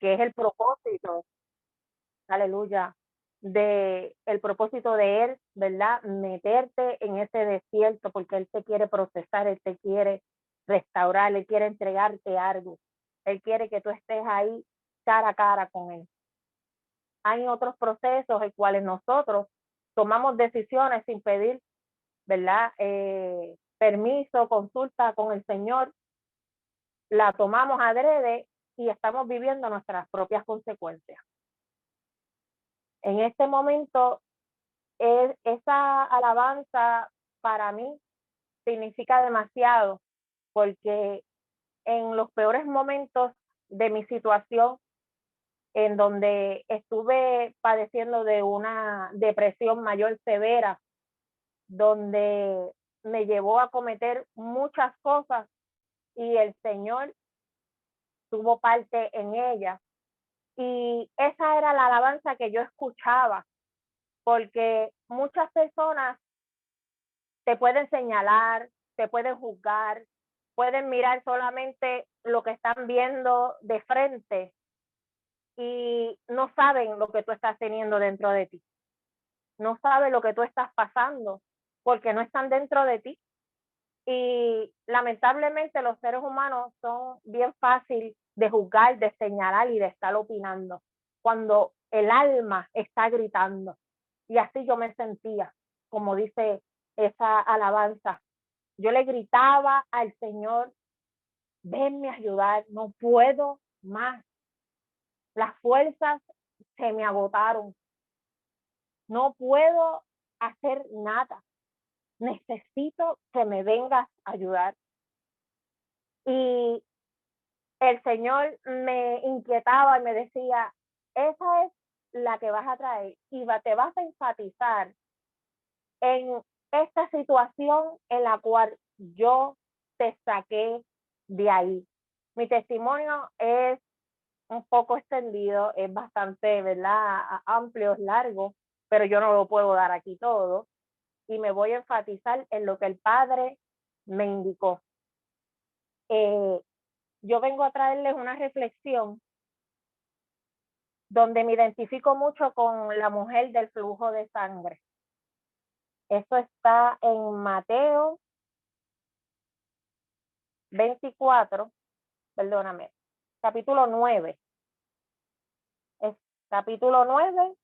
que es el propósito, aleluya, de el propósito de Él, ¿verdad? Meterte en ese desierto porque Él te quiere procesar, Él te quiere restaurar, Él quiere entregarte algo, Él quiere que tú estés ahí cara a cara con Él. Hay otros procesos en cuales nosotros tomamos decisiones sin pedir, ¿verdad? Permiso, consulta con el Señor, la tomamos adrede y estamos viviendo nuestras propias consecuencias. En este momento, esa alabanza para mí significa demasiado, porque en los peores momentos de mi situación, en donde estuve padeciendo de una depresión mayor severa, donde me llevó a cometer muchas cosas y el Señor tuvo parte en ella. Y esa era la alabanza que yo escuchaba, porque muchas personas te pueden señalar, te pueden juzgar, pueden mirar solamente lo que están viendo de frente y no saben lo que tú estás teniendo dentro de ti. No saben lo que tú estás pasando porque no están dentro de ti. Y lamentablemente los seres humanos son bien fáciles de juzgar, de señalar y de estar opinando cuando el alma está gritando. Y así yo me sentía, como dice esa alabanza. Yo le gritaba al Señor, venme a ayudar, no puedo más. Las fuerzas se me agotaron. No puedo hacer nada. Necesito que me vengas a ayudar. Y el Señor me inquietaba y me decía, esa es la que vas a traer y te vas a enfatizar en esta situación en la cual yo te saqué de ahí. Mi testimonio es un poco extendido, es bastante, ¿verdad? Amplio, es largo, pero yo no lo puedo dar aquí todo y me voy a enfatizar en lo que el Padre me indicó. Yo vengo a traerles una reflexión donde me identifico mucho con la mujer del flujo de sangre. Eso está en Mateo 24, perdóname, capítulo 9. Es capítulo 9,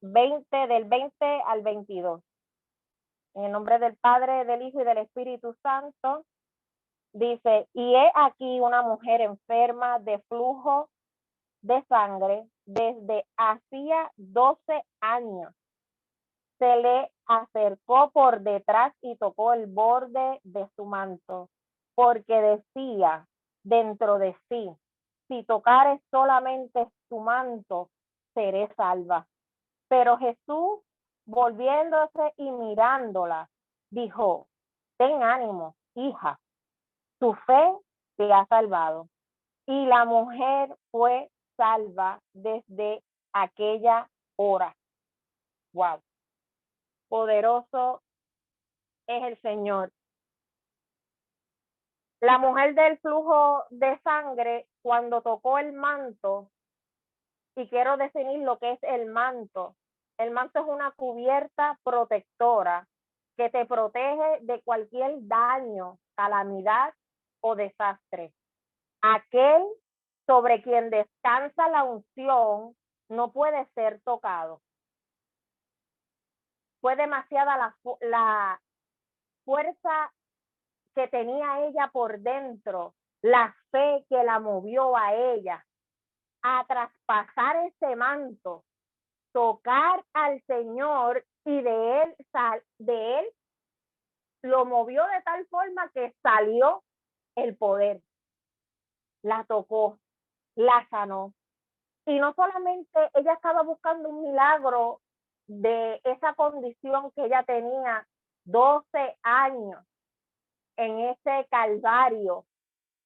20, del 20 al 22. En el nombre del Padre, del Hijo y del Espíritu Santo, dice, y he aquí una mujer enferma de flujo de sangre desde hacía 12 años. Se le acercó por detrás y tocó el borde de su manto, porque decía dentro de sí, si tocare solamente su manto, seré salva. Pero Jesús, volviéndose y mirándola, dijo, ten ánimo, hija, tu fe te ha salvado. Y la mujer fue salva desde aquella hora. Wow. Poderoso es el Señor. La mujer del flujo de sangre, cuando tocó el manto, y quiero definir lo que es el manto. El manto es una cubierta protectora que te protege de cualquier daño, calamidad o desastre. Aquel sobre quien descansa la unción no puede ser tocado. Fue demasiada la fuerza que tenía ella por dentro, la fe que la movió a ella a traspasar ese manto, tocar al Señor y de él lo movió de tal forma que salió el poder. La tocó, la sanó. Y no solamente ella estaba buscando un milagro de esa condición que ella tenía 12 años en ese calvario,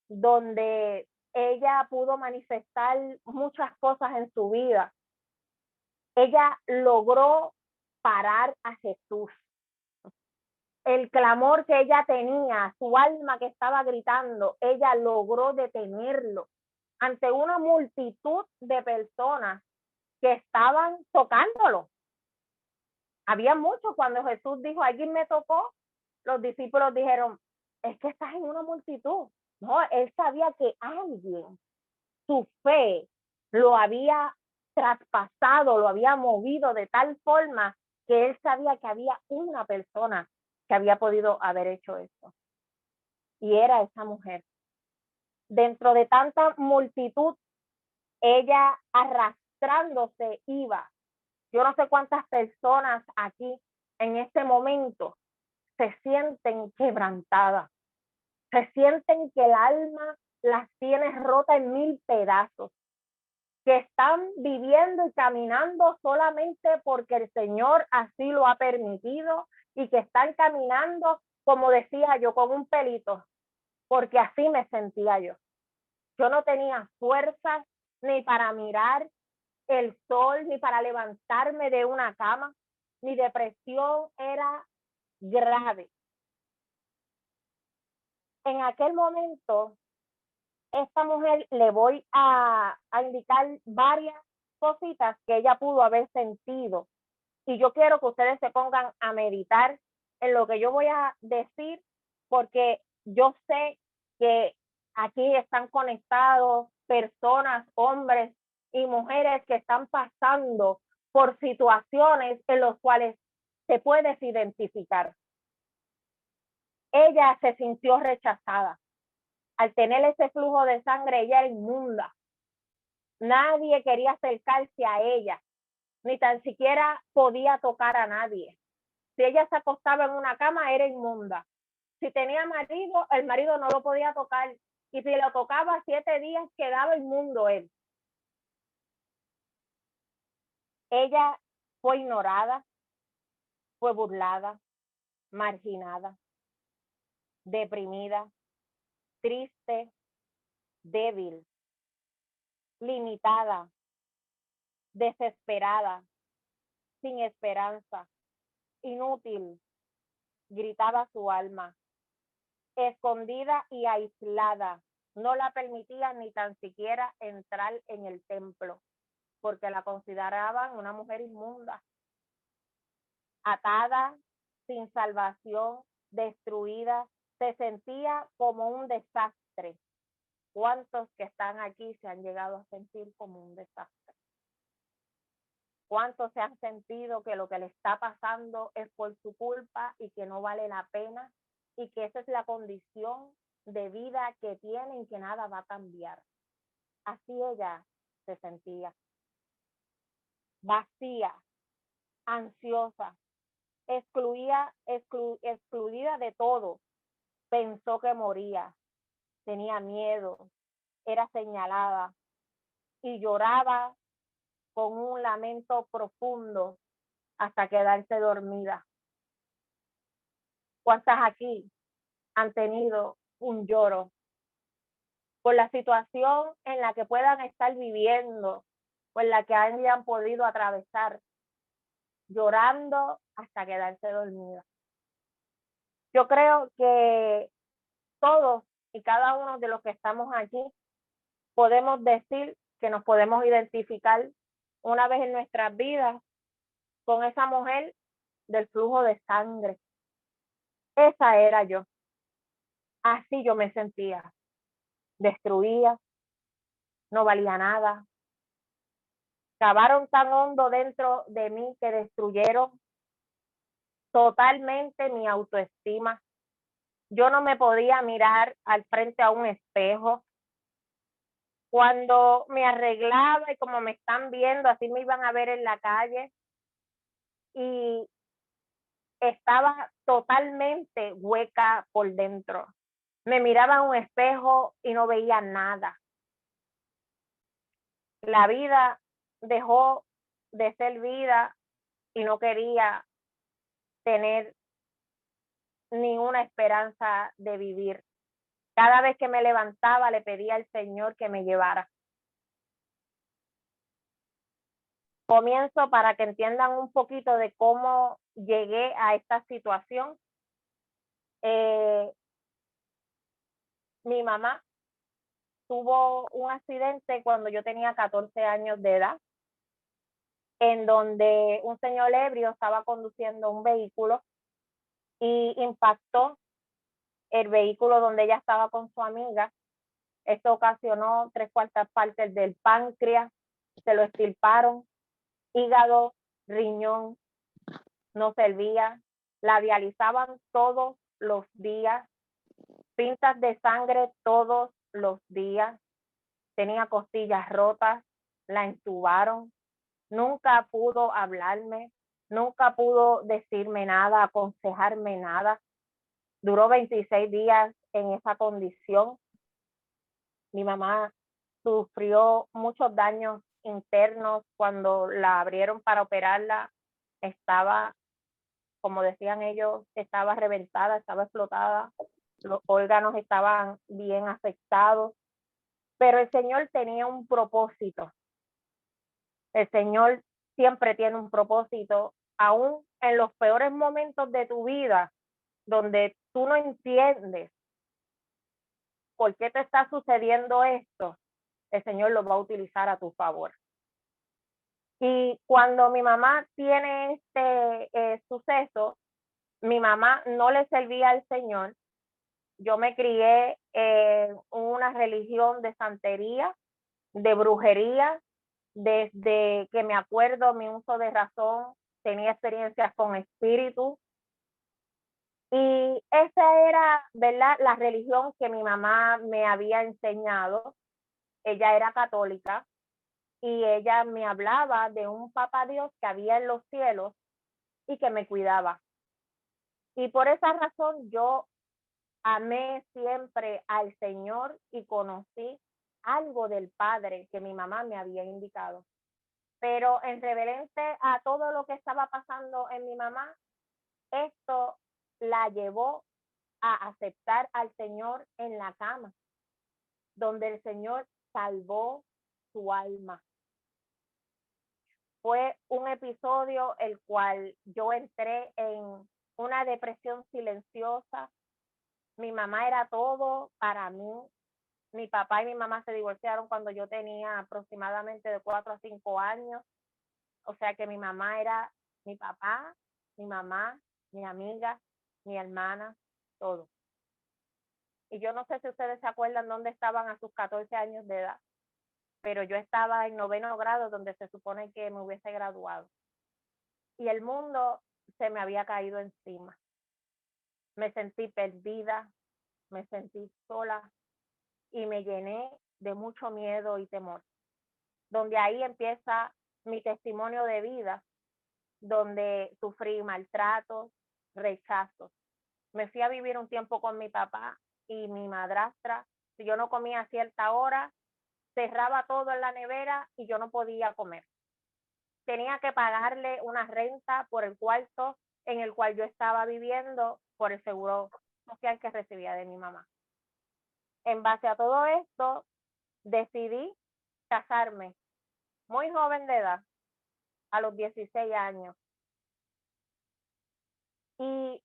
donde ella pudo manifestar muchas cosas en su vida. Ella logró parar a Jesús. El clamor que ella tenía, su alma que estaba gritando, ella logró detenerlo ante una multitud de personas que estaban tocándolo. Había muchos. Cuando Jesús dijo, alguien me tocó, los discípulos dijeron, es que estás en una multitud. No, él sabía que alguien, su fe, lo había traspasado, lo había movido de tal forma que él sabía que había una persona que había podido haber hecho esto. Y era esa mujer. Dentro de tanta multitud, ella arrastrándose iba. Yo no sé cuántas personas aquí en este momento se sienten quebrantadas, se sienten que el alma las tiene rota en 1000 pedazos, que están viviendo y caminando solamente porque el Señor así lo ha permitido y que están caminando, como decía yo, con un pelito, porque así me sentía yo. Yo no tenía fuerzas ni para mirar el sol, ni para levantarme de una cama. Mi depresión era grave. En aquel momento, esta mujer le voy a indicar varias cositas que ella pudo haber sentido. Y yo quiero que ustedes se pongan a meditar en lo que yo voy a decir, porque yo sé que aquí están conectados personas, hombres y mujeres que están pasando por situaciones en las cuales te puedes identificar. Ella se sintió rechazada. Al tener ese flujo de sangre, ella era inmunda. Nadie quería acercarse a ella, ni tan siquiera podía tocar a nadie. Si ella se acostaba en una cama, era inmunda. Si tenía marido, el marido no lo podía tocar. Y si lo tocaba 7 días, quedaba inmundo él. Ella fue ignorada, fue burlada, marginada, deprimida, triste, débil, limitada, desesperada, sin esperanza, inútil, gritaba su alma, escondida y aislada. No la permitían ni tan siquiera entrar en el templo, porque la consideraban una mujer inmunda, atada, sin salvación, destruida, se sentía como un desastre. ¿Cuántos que están aquí se han llegado a sentir como un desastre? ¿Cuántos se han sentido que lo que le está pasando es por su culpa y que no vale la pena y que esa es la condición de vida que tienen y que nada va a cambiar? Así ella se sentía, vacía, ansiosa, excluida de todo. Pensó que moría, tenía miedo, era señalada y lloraba con un lamento profundo hasta quedarse dormida. ¿Cuántas aquí han tenido un lloro por la situación en la que puedan estar viviendo o en la que hayan podido atravesar, llorando hasta quedarse dormida? Yo creo que todos y cada uno de los que estamos aquí podemos decir que nos podemos identificar una vez en nuestras vidas con esa mujer del flujo de sangre. Esa era yo. Así yo me sentía, destruida, no valía nada. Cavaron tan hondo dentro de mí que destruyeron totalmente mi autoestima. Yo no me podía mirar al frente a un espejo. Cuando me arreglaba y como me están viendo, así me iban a ver en la calle, y estaba totalmente hueca por dentro. Me miraba en un espejo y no veía nada. La vida dejó de ser vida y no quería tener ninguna esperanza de vivir. Cada vez que me levantaba le pedía al Señor que me llevara. Comienzo para que entiendan un poquito de cómo llegué a esta situación. Mi mamá tuvo un accidente cuando yo tenía 14 años de edad, en donde un señor ebrio estaba conduciendo un vehículo y impactó el vehículo donde ella estaba con su amiga. Esto ocasionó 3/4 del páncreas, se lo extirparon, hígado, riñón, no servía, la dializaban todos los días, pintas de sangre todos los días, tenía costillas rotas, la entubaron, nunca pudo hablarme, nunca pudo decirme nada, aconsejarme nada. Duró 26 días en esa condición. Mi mamá sufrió muchos daños internos cuando la abrieron para operarla. Estaba, como decían ellos, estaba reventada, estaba explotada, los órganos estaban bien afectados, pero el Señor tenía un propósito. El Señor siempre tiene un propósito, aún en los peores momentos de tu vida, donde tú no entiendes por qué te está sucediendo esto, el Señor lo va a utilizar a tu favor. Y cuando mi mamá tiene este suceso, mi mamá no le servía al Señor. Yo me crié en una religión de santería, de brujería. Desde que me acuerdo, mi uso de razón, tenía experiencias con espíritus. Y esa era, ¿verdad?, la religión que mi mamá me había enseñado. Ella era católica y ella me hablaba de un papá Dios que había en los cielos y que me cuidaba. Y por esa razón yo amé siempre al Señor y conocí algo del Padre que mi mamá me había indicado. Pero en reverente a todo lo que estaba pasando en mi mamá, esto la llevó a aceptar al Señor en la cama, donde el Señor salvó su alma. Fue un episodio el cual yo entré en una depresión silenciosa. Mi mamá era todo para mí. Mi papá y mi mamá se divorciaron cuando yo tenía aproximadamente de 4 a 5 años. O sea que mi mamá era mi papá, mi mamá, mi amiga, mi hermana, todo. Y yo no sé si ustedes se acuerdan dónde estaban a sus 14 años de edad, pero yo estaba en 9º grado, donde se supone que me hubiese graduado. Y el mundo se me había caído encima. Me sentí perdida, me sentí sola y me llené de mucho miedo y temor. Donde ahí empieza mi testimonio de vida, donde sufrí maltratos, rechazos. Me fui a vivir un tiempo con mi papá y mi madrastra. Si yo no comía a cierta hora, cerraba todo en la nevera y yo no podía comer. Tenía que pagarle una renta por el cuarto en el cual yo estaba viviendo por el seguro social que recibía de mi mamá. En base a todo esto, decidí casarme muy joven de edad, a los 16 años. Y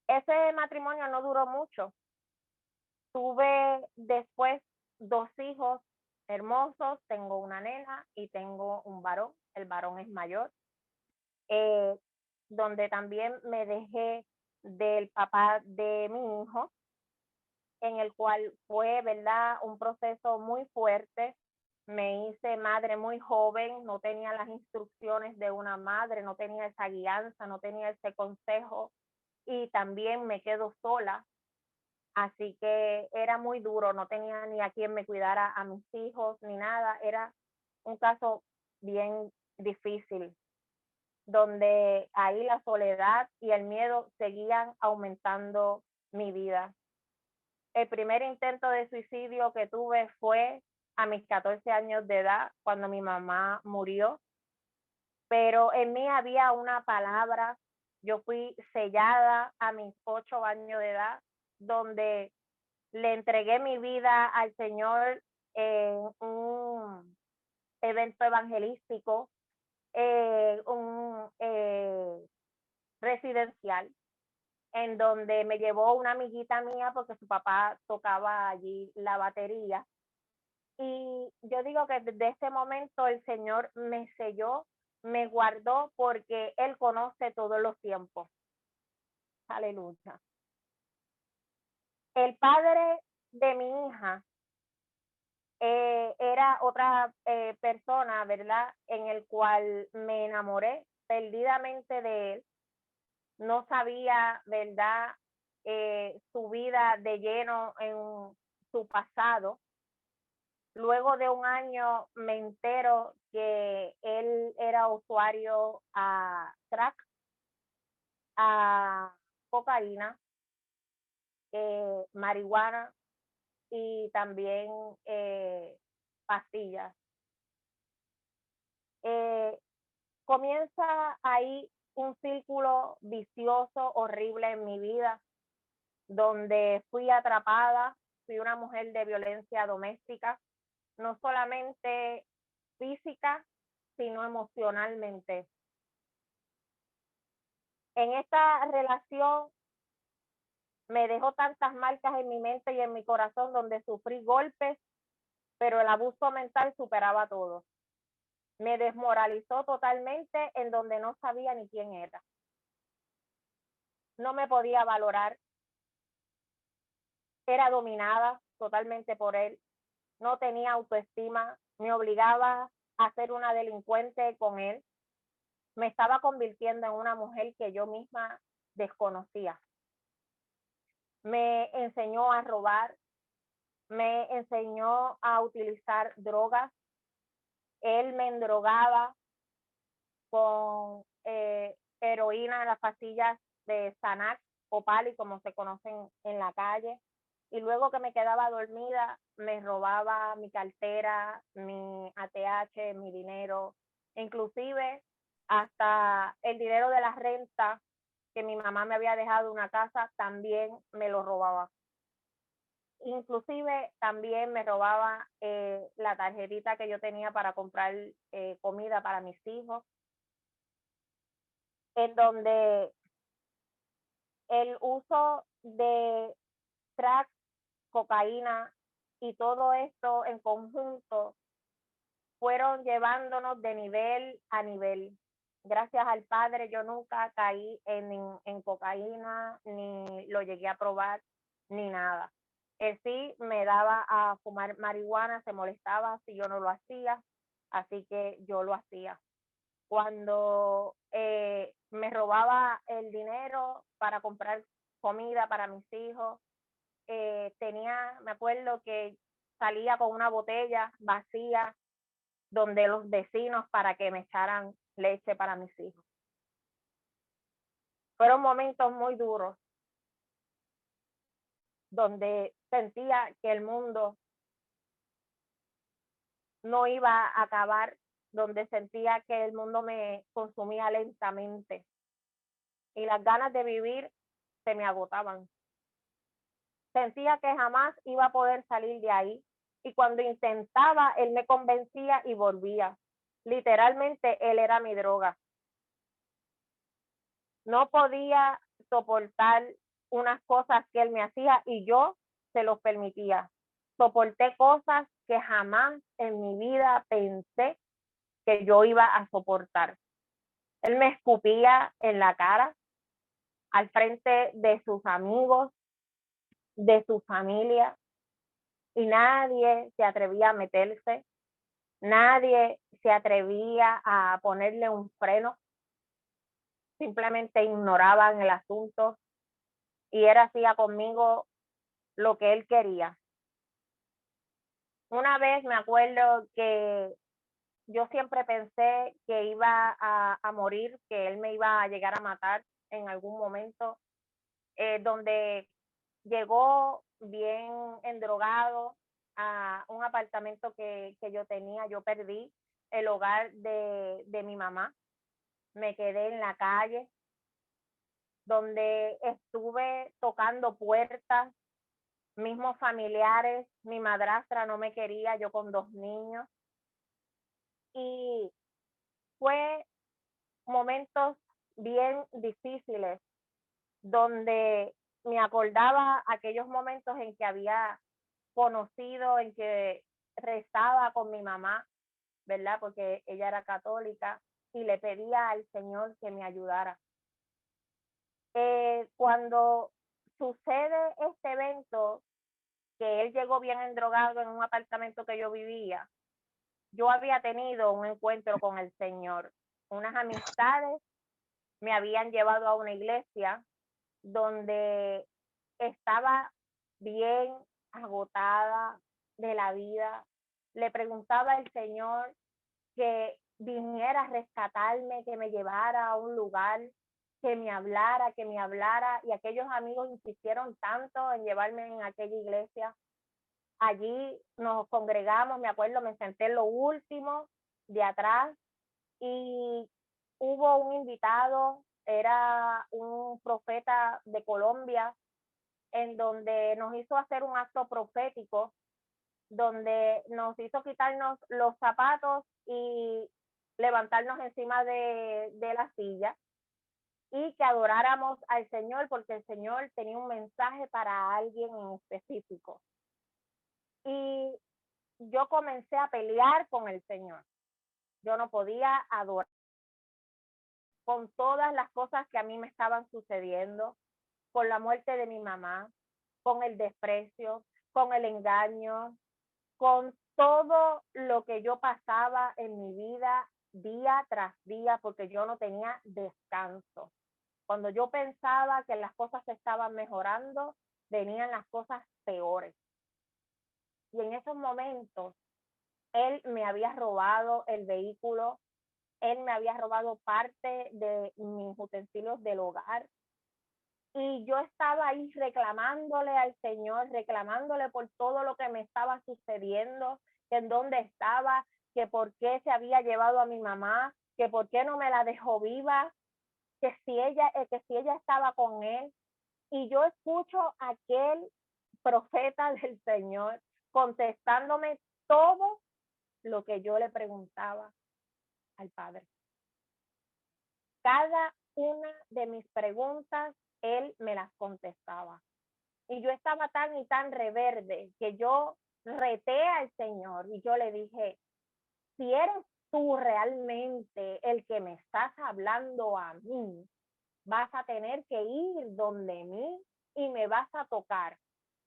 ese matrimonio no duró mucho. Tuve después 2 hijos hermosos, tengo una nena y tengo un varón, el varón es mayor, donde también me dejé del papá de mi hijo, en el cual fue, ¿verdad?, un proceso muy fuerte. Me hice madre muy joven, no tenía las instrucciones de una madre, no tenía esa guianza, no tenía ese consejo y también me quedo sola. Así que era muy duro, no tenía ni a quien me cuidara a mis hijos ni nada. Era un caso bien difícil, donde ahí la soledad y el miedo seguían aumentando mi vida. El primer intento de suicidio que tuve fue a mis 14 años de edad, cuando mi mamá murió, pero en mí había una palabra. Yo fui sellada a mis 8 años de edad, donde le entregué mi vida al Señor en un evento evangelístico, un residencial, en donde me llevó una amiguita mía porque su papá tocaba allí la batería Y yo digo que desde ese momento el Señor me selló, me guardó porque Él conoce todos los tiempos. Aleluya. El padre de mi hija era otra persona, ¿verdad? En el cual me enamoré perdidamente de él. No sabía, ¿verdad? Su vida de lleno en su pasado. Luego de un año me entero que él era usuario a crack, a cocaína, marihuana y también pastillas. Eh, Comienza ahí un círculo vicioso, horrible en mi vida, donde fui atrapada, fui una mujer de violencia doméstica, no solamente física, sino emocionalmente. En esta relación me dejó tantas marcas en mi mente y en mi corazón donde sufrí golpes, pero el abuso mental superaba todo. Me desmoralizó totalmente en donde no sabía ni quién era. No me podía valorar, era dominada totalmente por él, no tenía autoestima, me obligaba a ser una delincuente con él, me estaba convirtiendo en una mujer que yo misma desconocía. Me enseñó a robar, me enseñó a utilizar drogas, él me endrogaba con heroína, las pastillas de Xanax o Pali, como se conocen en la calle, y luego que me quedaba dormida, me robaba mi cartera, mi ATH, mi dinero, inclusive hasta el dinero de la renta que mi mamá me había dejado una casa, también me lo robaba. Inclusive también me robaba la tarjetita que yo tenía para comprar comida para mis hijos, en donde el uso de crack, cocaína y todo esto en conjunto fueron llevándonos de nivel a nivel. Gracias al Padre yo nunca caí en cocaína, ni lo llegué a probar, ni nada. Él sí me daba a fumar marihuana, se molestaba si yo no lo hacía, así que yo lo hacía. Cuando me robaba el dinero para comprar comida para mis hijos, me acuerdo que salía con una botella vacía donde los vecinos para que me echaran leche para mis hijos. Fueron momentos muy duros donde sentía que el mundo no iba a acabar, donde sentía que el mundo me consumía lentamente y las ganas de vivir se me agotaban. Sentía que jamás iba a poder salir de ahí y cuando intentaba, él me convencía y volvía. Literalmente, él era mi droga. No podía soportar unas cosas que él me hacía y yo se los permitía. Soporté cosas que jamás en mi vida pensé que yo iba a soportar. Él me escupía en la cara, al frente de sus amigos, de su familia, y nadie se atrevía a meterse, nadie se atrevía a ponerle un freno, simplemente ignoraban el asunto y él hacía conmigo lo que él quería. Una vez me acuerdo que yo siempre pensé que iba a morir, que él me iba a llegar a matar en algún momento, donde llegó bien endrogado a un apartamento que yo tenía. Yo perdí el hogar de mi mamá, me quedé en la calle, donde estuve tocando puertas, mismos familiares, mi madrastra no me quería, yo con 2 niños, y fue momentos bien difíciles donde me acordaba aquellos momentos en que había conocido, en que rezaba con mi mamá, ¿verdad? Porque ella era católica y le pedía al Señor que me ayudara. Cuando sucede este evento, que él llegó bien endrogado en un apartamento que yo vivía, yo había tenido un encuentro con el Señor. Unas amistades me habían llevado a una iglesia donde estaba bien agotada de la vida. Le preguntaba al Señor que viniera a rescatarme, que me llevara a un lugar, que me hablara, y aquellos amigos insistieron tanto en llevarme en aquella iglesia. Allí nos congregamos, me acuerdo, me senté en lo último de atrás y hubo un invitado, era un profeta de Colombia, en donde nos hizo hacer un acto profético, donde nos hizo quitarnos los zapatos y levantarnos encima de la silla y que adoráramos al Señor, porque el Señor tenía un mensaje para alguien en específico. Y yo comencé a pelear con el Señor. Yo no podía adorar con todas las cosas que a mí me estaban sucediendo, con la muerte de mi mamá, con el desprecio, con el engaño, con todo lo que yo pasaba en mi vida día tras día, porque yo no tenía descanso. Cuando yo pensaba que las cosas se estaban mejorando, venían las cosas peores. Y en esos momentos, él me había robado el vehículo, él me había robado parte de mis utensilios del hogar. Y yo estaba ahí reclamándole al Señor, reclamándole por todo lo que me estaba sucediendo, que en dónde estaba, que por qué se había llevado a mi mamá, que por qué no me la dejó viva, que si ella estaba con él. Y yo escucho a aquel profeta del Señor contestándome todo lo que yo le preguntaba al Padre. Cada una de mis preguntas, él me las contestaba. Y yo estaba tan y tan reverde que yo reté al Señor y yo le dije, si eres tú realmente el que me estás hablando a mí, vas a tener que ir donde mí y me vas a tocar,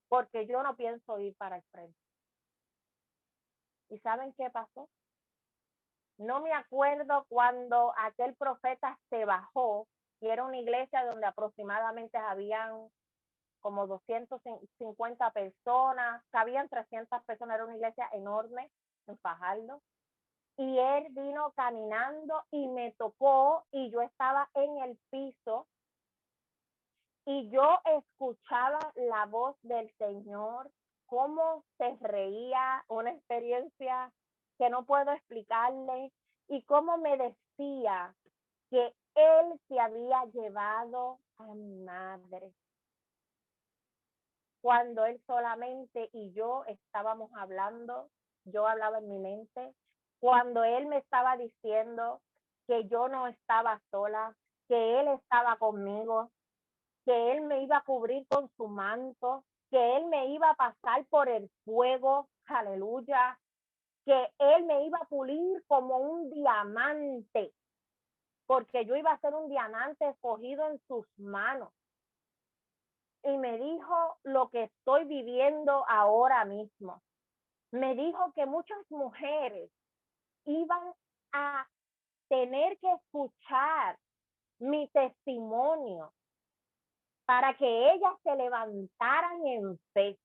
porque yo no pienso ir para el frente. ¿Y saben qué pasó? No me acuerdo cuando aquel profeta se bajó, y era una iglesia donde aproximadamente habían como 250 personas, cabían 300 personas, era una iglesia enorme en Fajardo. Y él vino caminando y me tocó y yo estaba en el piso y yo escuchaba la voz del Señor, cómo se reía, una experiencia que no puedo explicarle, y cómo me decía que él se había llevado a mi madre, cuando él solamente y yo estábamos hablando, yo hablaba en mi mente, cuando él me estaba diciendo que yo no estaba sola, que él estaba conmigo, que él me iba a cubrir con su manto, que él me iba a pasar por el fuego, aleluya, que él me iba a pulir como un diamante, porque yo iba a ser un diamante escogido en sus manos. Y me dijo lo que estoy viviendo ahora mismo. Me dijo que muchas mujeres iban a tener que escuchar mi testimonio para que ellas se levantaran en fe.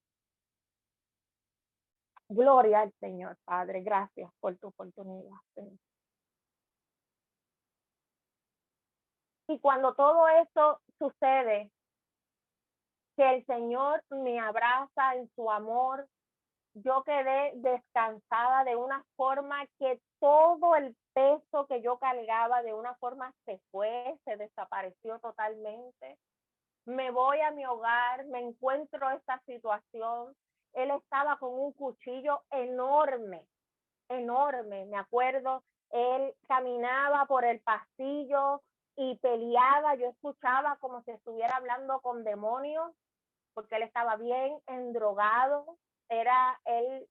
Gloria al Señor, Padre. Gracias por tu oportunidad, Señor. Y cuando todo esto sucede, que el Señor me abraza en su amor, yo quedé descansada de una forma que todo el peso que yo cargaba de una forma se fue, se desapareció totalmente. Me voy a mi hogar, me encuentro esta situación. Él estaba con un cuchillo enorme, enorme, me acuerdo. Él caminaba por el pasillo y peleaba. Yo escuchaba como si estuviera hablando con demonios, porque él estaba bien endrogado. Él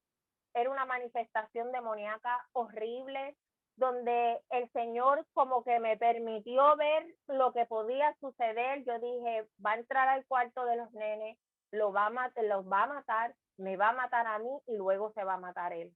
era una manifestación demoníaca horrible, donde el Señor como que me permitió ver lo que podía suceder. Yo dije, va a entrar al cuarto de los nenes, los va a matar, me va a matar a mí y luego se va a matar él.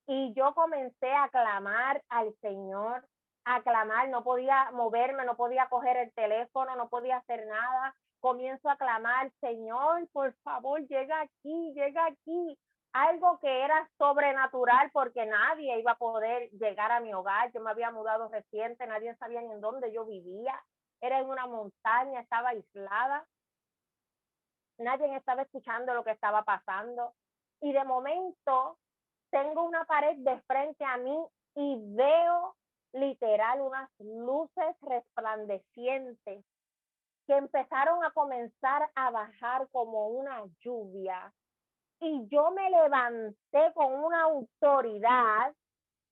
Y yo comencé a clamar al Señor, a clamar, no podía moverme, no podía coger el teléfono, no podía hacer nada. Comienzo a clamar, Señor, por favor, llega aquí, llega aquí. Algo que era sobrenatural porque nadie iba a poder llegar a mi hogar. Yo me había mudado reciente, nadie sabía ni en dónde yo vivía. Era en una montaña, estaba aislada. Nadie estaba escuchando lo que estaba pasando. Y de momento tengo una pared de frente a mí y veo literal unas luces resplandecientes que empezaron a comenzar a bajar como una lluvia. Y yo me levanté con una autoridad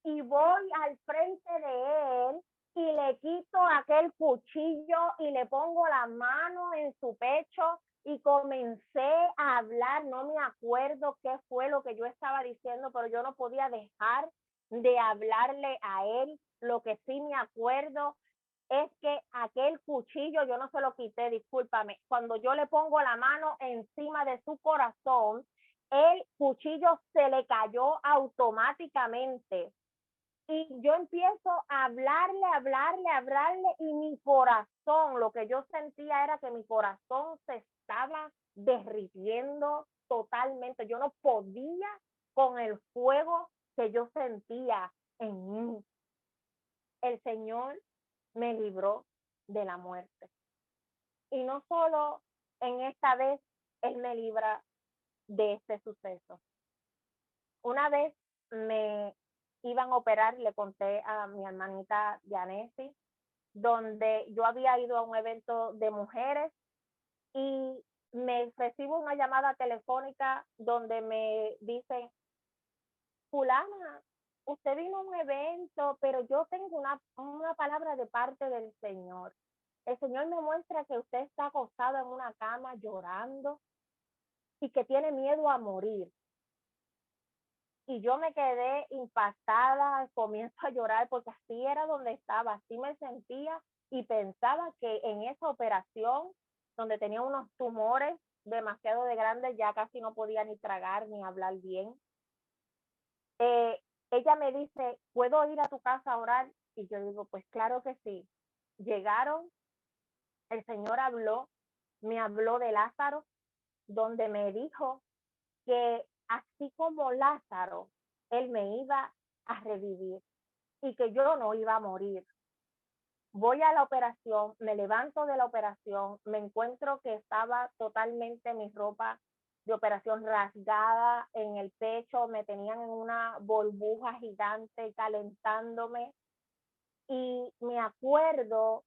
y voy al frente de él y le quito aquel cuchillo y le pongo la mano en su pecho y comencé a hablar. No me acuerdo qué fue lo que yo estaba diciendo, pero yo no podía dejar de hablarle a él. Lo que sí me acuerdo es que aquel cuchillo yo no se lo quité, discúlpame. Cuando yo le pongo la mano encima de su corazón, el cuchillo se le cayó automáticamente. Y yo empiezo a hablarle, y mi corazón, lo que yo sentía era que mi corazón se estaba derritiendo totalmente. Yo no podía con el fuego que yo sentía en mí. El Señor me libró de la muerte. Y no solo en esta vez Él me libra de este suceso. Una vez me iban a operar, le conté a mi hermanita Yanesi, donde yo había ido a un evento de mujeres y me recibo una llamada telefónica donde me dicen, fulana, usted vino a un evento, pero yo tengo una palabra de parte del Señor. El Señor me muestra que usted está acostado en una cama llorando y que tiene miedo a morir. Y yo me quedé impactada, comienzo a llorar porque así era donde estaba, así me sentía y pensaba que en esa operación, donde tenía unos tumores demasiado de grandes, ya casi no podía ni tragar ni hablar bien. Ella me dice, ¿puedo ir a tu casa a orar? Y yo digo, pues claro que sí. Llegaron, el Señor habló, me habló de Lázaro, donde me dijo que así como Lázaro, él me iba a revivir y que yo no iba a morir. Voy a la operación, me levanto de la operación, me encuentro que estaba totalmente mi ropa de operación rasgada en el pecho, me tenían en una burbuja gigante calentándome y me acuerdo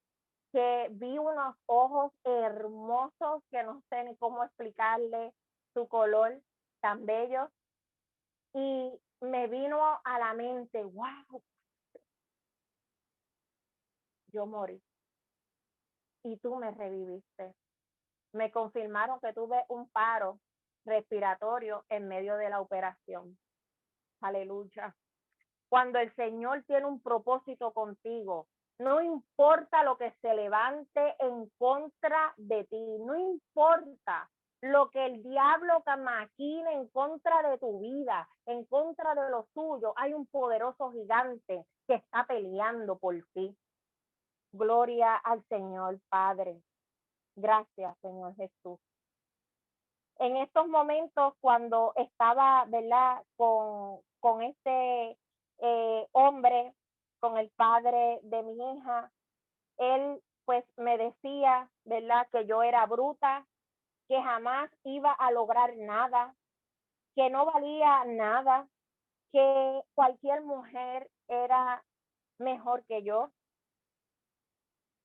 que vi unos ojos hermosos que no sé ni cómo explicarle su color tan bello y me vino a la mente, wow, yo morí y tú me reviviste. Me confirmaron que tuve un paro respiratorio en medio de la operación. Aleluya. Cuando el Señor tiene un propósito contigo, no importa lo que se levante en contra de ti, no importa lo que el diablo maquine en contra de tu vida, en contra de lo tuyo, hay un poderoso gigante que está peleando por ti. Gloria al Señor Padre. Gracias, Señor Jesús. En estos momentos, cuando estaba, ¿verdad?, con este hombre, con el padre de mi hija, él pues me decía, ¿verdad?, que yo era bruta, que jamás iba a lograr nada, que no valía nada, que cualquier mujer era mejor que yo,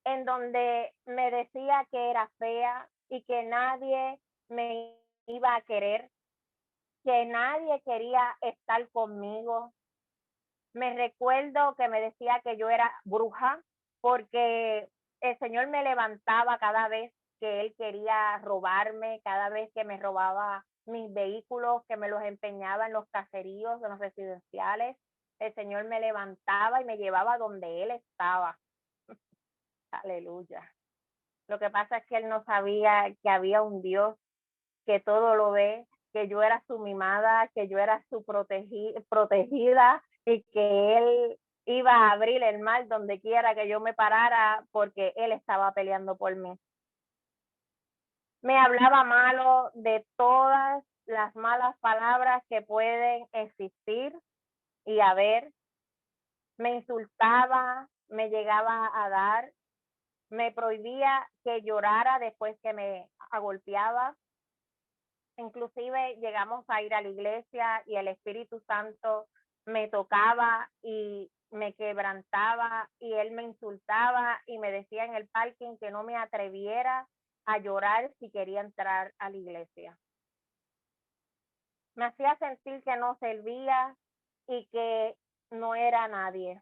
en donde me decía que era fea y que nadie me iba a querer, que nadie quería estar conmigo. Me recuerdo que me decía que yo era bruja porque el Señor me levantaba cada vez que Él quería robarme, cada vez que me robaba mis vehículos, que me los empeñaba en los caseríos, en los residenciales. El Señor me levantaba y me llevaba donde Él estaba. Aleluya. Lo que pasa es que Él no sabía que había un Dios que todo lo ve, que yo era su mimada, que yo era su protegida y que Él iba a abrir el mar donde quiera que yo me parara porque Él estaba peleando por mí. Me hablaba malo de todas las malas palabras que pueden existir y haber. Me insultaba, me llegaba a dar, me prohibía que llorara después que me golpeaba. Inclusive llegamos a ir a la iglesia y el Espíritu Santo me tocaba y me quebrantaba y él me insultaba y me decía en el parking que no me atreviera a llorar si quería entrar a la iglesia. Me hacía sentir que no servía y que no era nadie.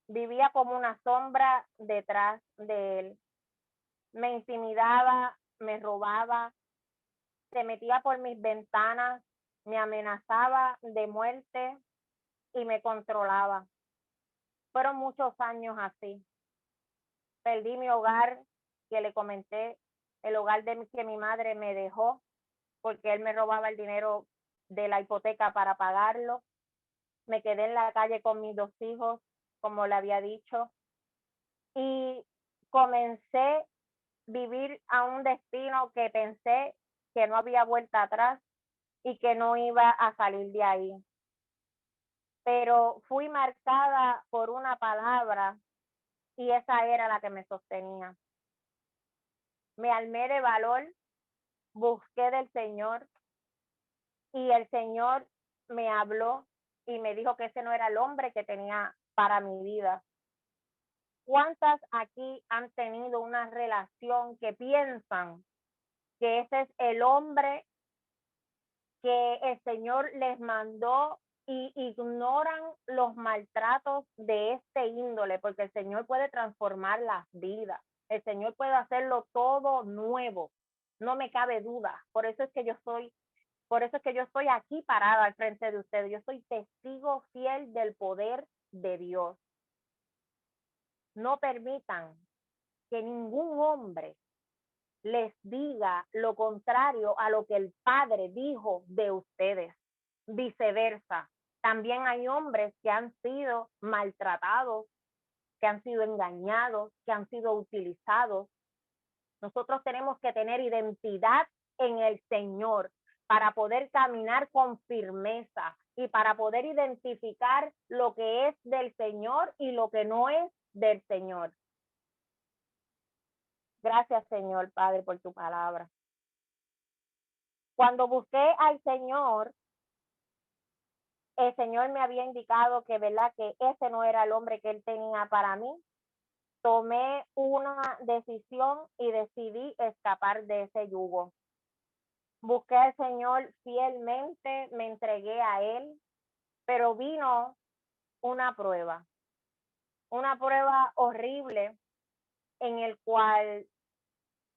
Vivía como una sombra detrás de él. Me intimidaba, me robaba, se metía por mis ventanas, me amenazaba de muerte y me controlaba. Fueron muchos años así. Perdí mi hogar, que le comenté, el hogar que mi madre me dejó, porque él me robaba el dinero de la hipoteca para pagarlo. Me quedé en la calle con mis 2 hijos, como le había dicho, y comencé a vivir a un destino que pensé que no había vuelta atrás y que no iba a salir de ahí. Pero fui marcada por una palabra y esa era la que me sostenía. Me armé de valor, busqué del Señor y el Señor me habló y me dijo que ese no era el hombre que tenía para mi vida. ¿Cuántas aquí han tenido una relación que piensan que ese es el hombre que el Señor les mandó y ignoran los maltratos de este índole? Porque el Señor puede transformar las vidas, el Señor puede hacerlo todo nuevo, no me cabe duda. Por eso es que yo estoy aquí parada al frente de ustedes. Yo soy testigo fiel del poder de Dios. No permitan que ningún hombre les diga lo contrario a lo que el Padre dijo de ustedes. Viceversa, también hay hombres que han sido maltratados, que han sido engañados, que han sido utilizados. Nosotros tenemos que tener identidad en el Señor para poder caminar con firmeza y para poder identificar lo que es del Señor y lo que no es del Señor. Gracias, Señor Padre, por tu palabra. Cuando busqué al Señor, el Señor me había indicado que, ¿verdad?, que ese no era el hombre que Él tenía para mí. Tomé una decisión y decidí escapar de ese yugo. Busqué al Señor fielmente, me entregué a Él, pero vino una prueba horrible en el cual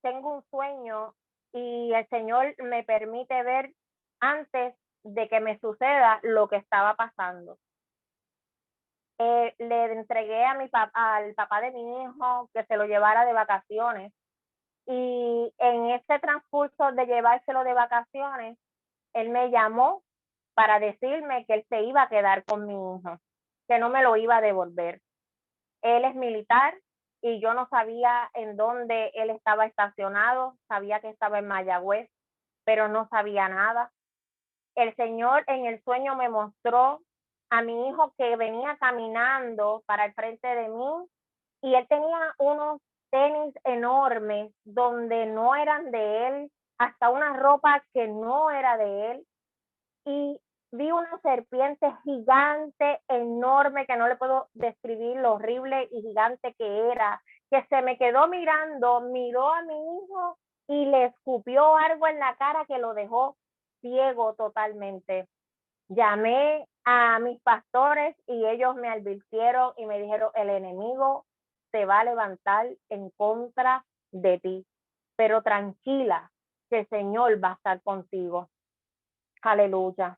tengo un sueño y el Señor me permite ver antes de que me suceda lo que estaba pasando. Le entregué a al papá de mi hijo que se lo llevara de vacaciones y en ese transcurso de llevárselo de vacaciones, él me llamó para decirme que él se iba a quedar con mi hijo, que no me lo iba a devolver. Él es militar y yo no sabía en dónde él estaba estacionado, sabía que estaba en Mayagüez, pero no sabía nada. El Señor en el sueño me mostró a mi hijo que venía caminando para el frente de mí y él tenía unos tenis enormes donde no eran de él, hasta una ropa que no era de él, y vi una serpiente gigante, enorme, que no le puedo describir lo horrible y gigante que era, que se me quedó mirando, miró a mi hijo y le escupió algo en la cara que lo dejó ciego totalmente. Llamé a mis pastores y ellos me advirtieron y me dijeron: el enemigo se va a levantar en contra de ti, pero tranquila, que el Señor va a estar contigo. Aleluya.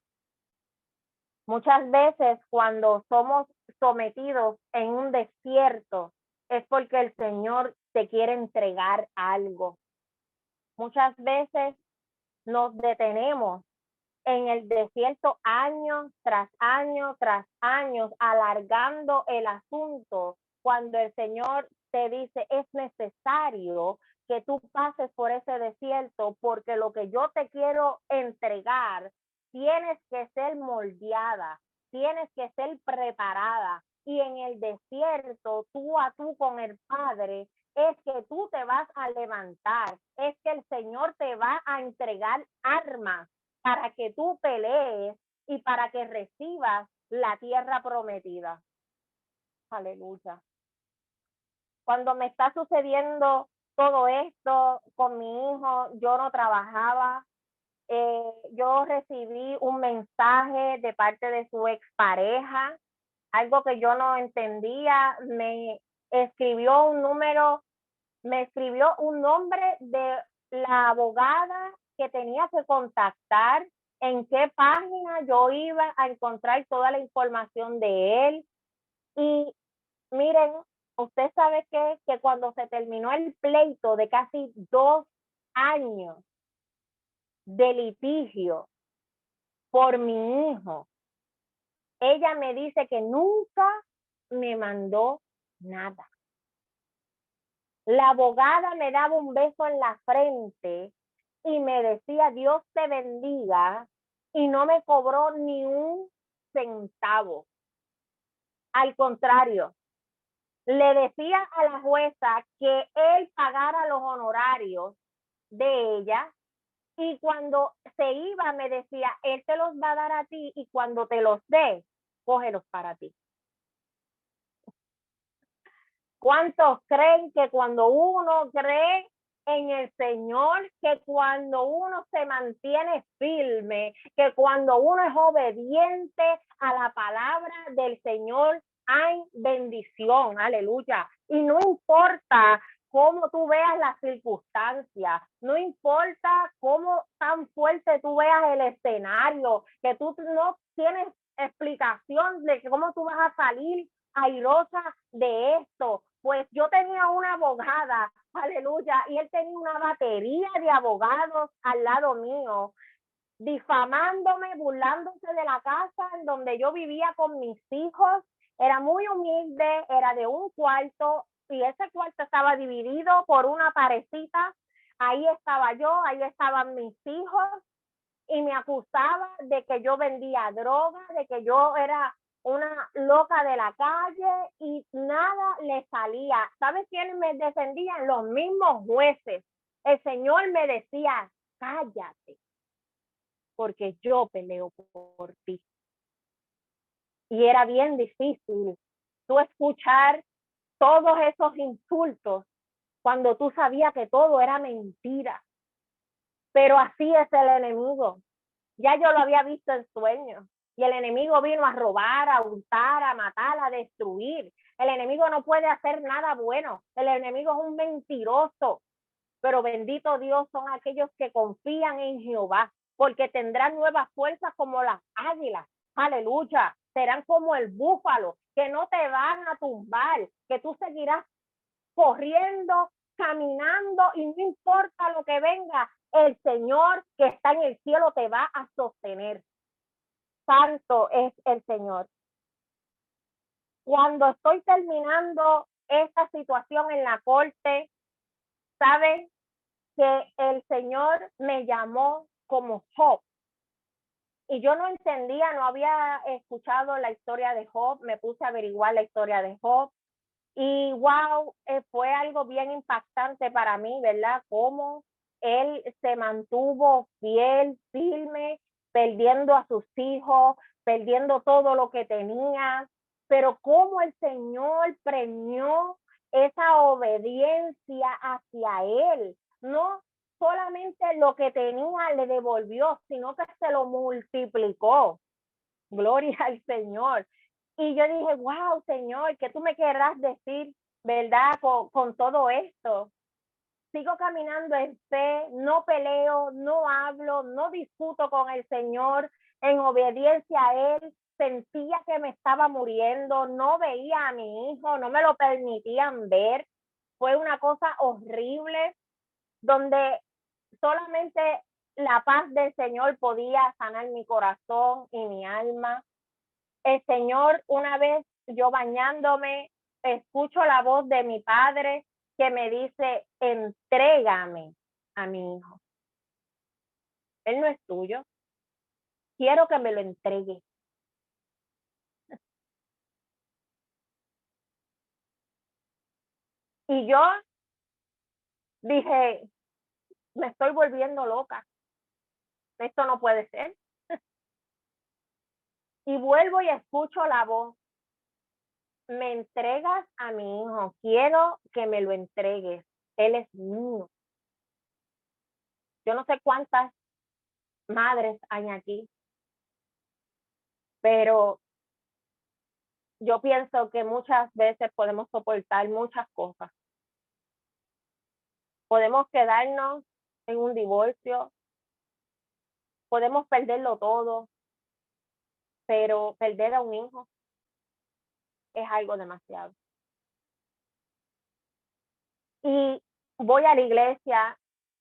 Muchas veces cuando somos sometidos en un desierto es porque el Señor te quiere entregar algo. Muchas veces nos detenemos en el desierto años tras años tras años, alargando el asunto, cuando el Señor te dice es necesario que tú pases por ese desierto, porque lo que yo te quiero entregar, tienes que ser moldeada, tienes que ser preparada. Y en el desierto, tú a tú con el Padre, es que tú te vas a levantar, es que el Señor te va a entregar armas para que tú pelees y para que recibas la tierra prometida. Aleluya. Cuando me está sucediendo todo esto con mi hijo, yo no trabajaba, yo recibí un mensaje de parte de su expareja, algo que yo no entendía, me escribió un número, me escribió un nombre de la abogada que tenía que contactar, en qué página yo iba a encontrar toda la información de él. Y miren, usted sabe que cuando se terminó el pleito de casi 2 años de litigio por mi hijo, ella me dice que nunca me mandó nada. La abogada me daba un beso en la frente y me decía, Dios te bendiga, y no me cobró ni un centavo. Al contrario, le decía a la jueza que él pagara los honorarios de ella, y cuando se iba me decía, él te los va a dar a ti y cuando te los dé, cógelos para ti. ¿Cuántos creen que cuando uno cree en el Señor, que cuando uno se mantiene firme, que cuando uno es obediente a la palabra del Señor, hay bendición? Aleluya. Y no importa cómo tú veas las circunstancias, no importa cómo tan fuerte tú veas el escenario, que tú no tienes explicación de cómo tú vas a salir airosa de esto. Pues yo tenía una abogada, aleluya, y él tenía una batería de abogados al lado mío, difamándome, burlándose de la casa en donde yo vivía con mis hijos. Era muy humilde, era de un cuarto, y ese cuarto estaba dividido por una parecita. Ahí estaba yo, ahí estaban mis hijos, y me acusaba de que yo vendía droga, de que yo era una loca de la calle, y nada le salía. ¿Sabes quiénes me defendían? Los mismos jueces. El Señor me decía, cállate, porque yo peleo por ti. Y era bien difícil tú escuchar todos esos insultos cuando tú sabías que todo era mentira. Pero así es el enemigo. Ya yo lo había visto en sueños. Y el enemigo vino a robar, a hurtar, a matar, a destruir. El enemigo no puede hacer nada bueno. El enemigo es un mentiroso. Pero bendito Dios son aquellos que confían en Jehová, porque tendrán nuevas fuerzas como las águilas. Aleluya. Serán como el búfalo, que no te van a tumbar, que tú seguirás corriendo, caminando, y no importa lo que venga, el Señor que está en el cielo te va a sostener. Santo es el Señor. Cuando estoy terminando esta situación en la corte, ¿saben que el Señor me llamó como Job? Y yo no entendía, no había escuchado la historia de Job, me puse a averiguar la historia de Job. Y wow, fue algo bien impactante para mí, ¿verdad? Cómo él se mantuvo fiel, firme, perdiendo a sus hijos, perdiendo todo lo que tenía, pero cómo el Señor premió esa obediencia hacia él. No solamente lo que tenía le devolvió, sino que se lo multiplicó. Gloria al Señor. Y yo dije, wow, Señor, ¿qué tú me querrás decir, verdad, con todo esto? sigo caminando en fe, no peleo, no hablo, no discuto con el Señor, en obediencia a Él. Sentía que me estaba muriendo, no veía a mi hijo, no me lo permitían ver. Fue una cosa horrible donde solamente la paz del Señor podía sanar mi corazón y mi alma. El Señor, una vez yo bañándome, escucho la voz de mi padre que me dice, entrégame a mi hijo. Él no es tuyo. Quiero que me lo entregue. Y yo dije, me estoy volviendo loca. Esto no puede ser. Y vuelvo y escucho la voz. Me entregas a mi hijo. Quiero que me lo entregues. Él es mío. Yo no sé cuántas madres hay aquí, pero yo pienso que muchas veces podemos soportar muchas cosas. Podemos quedarnos en un divorcio, podemos perderlo todo, pero perder a un hijo es algo demasiado. Y voy a la iglesia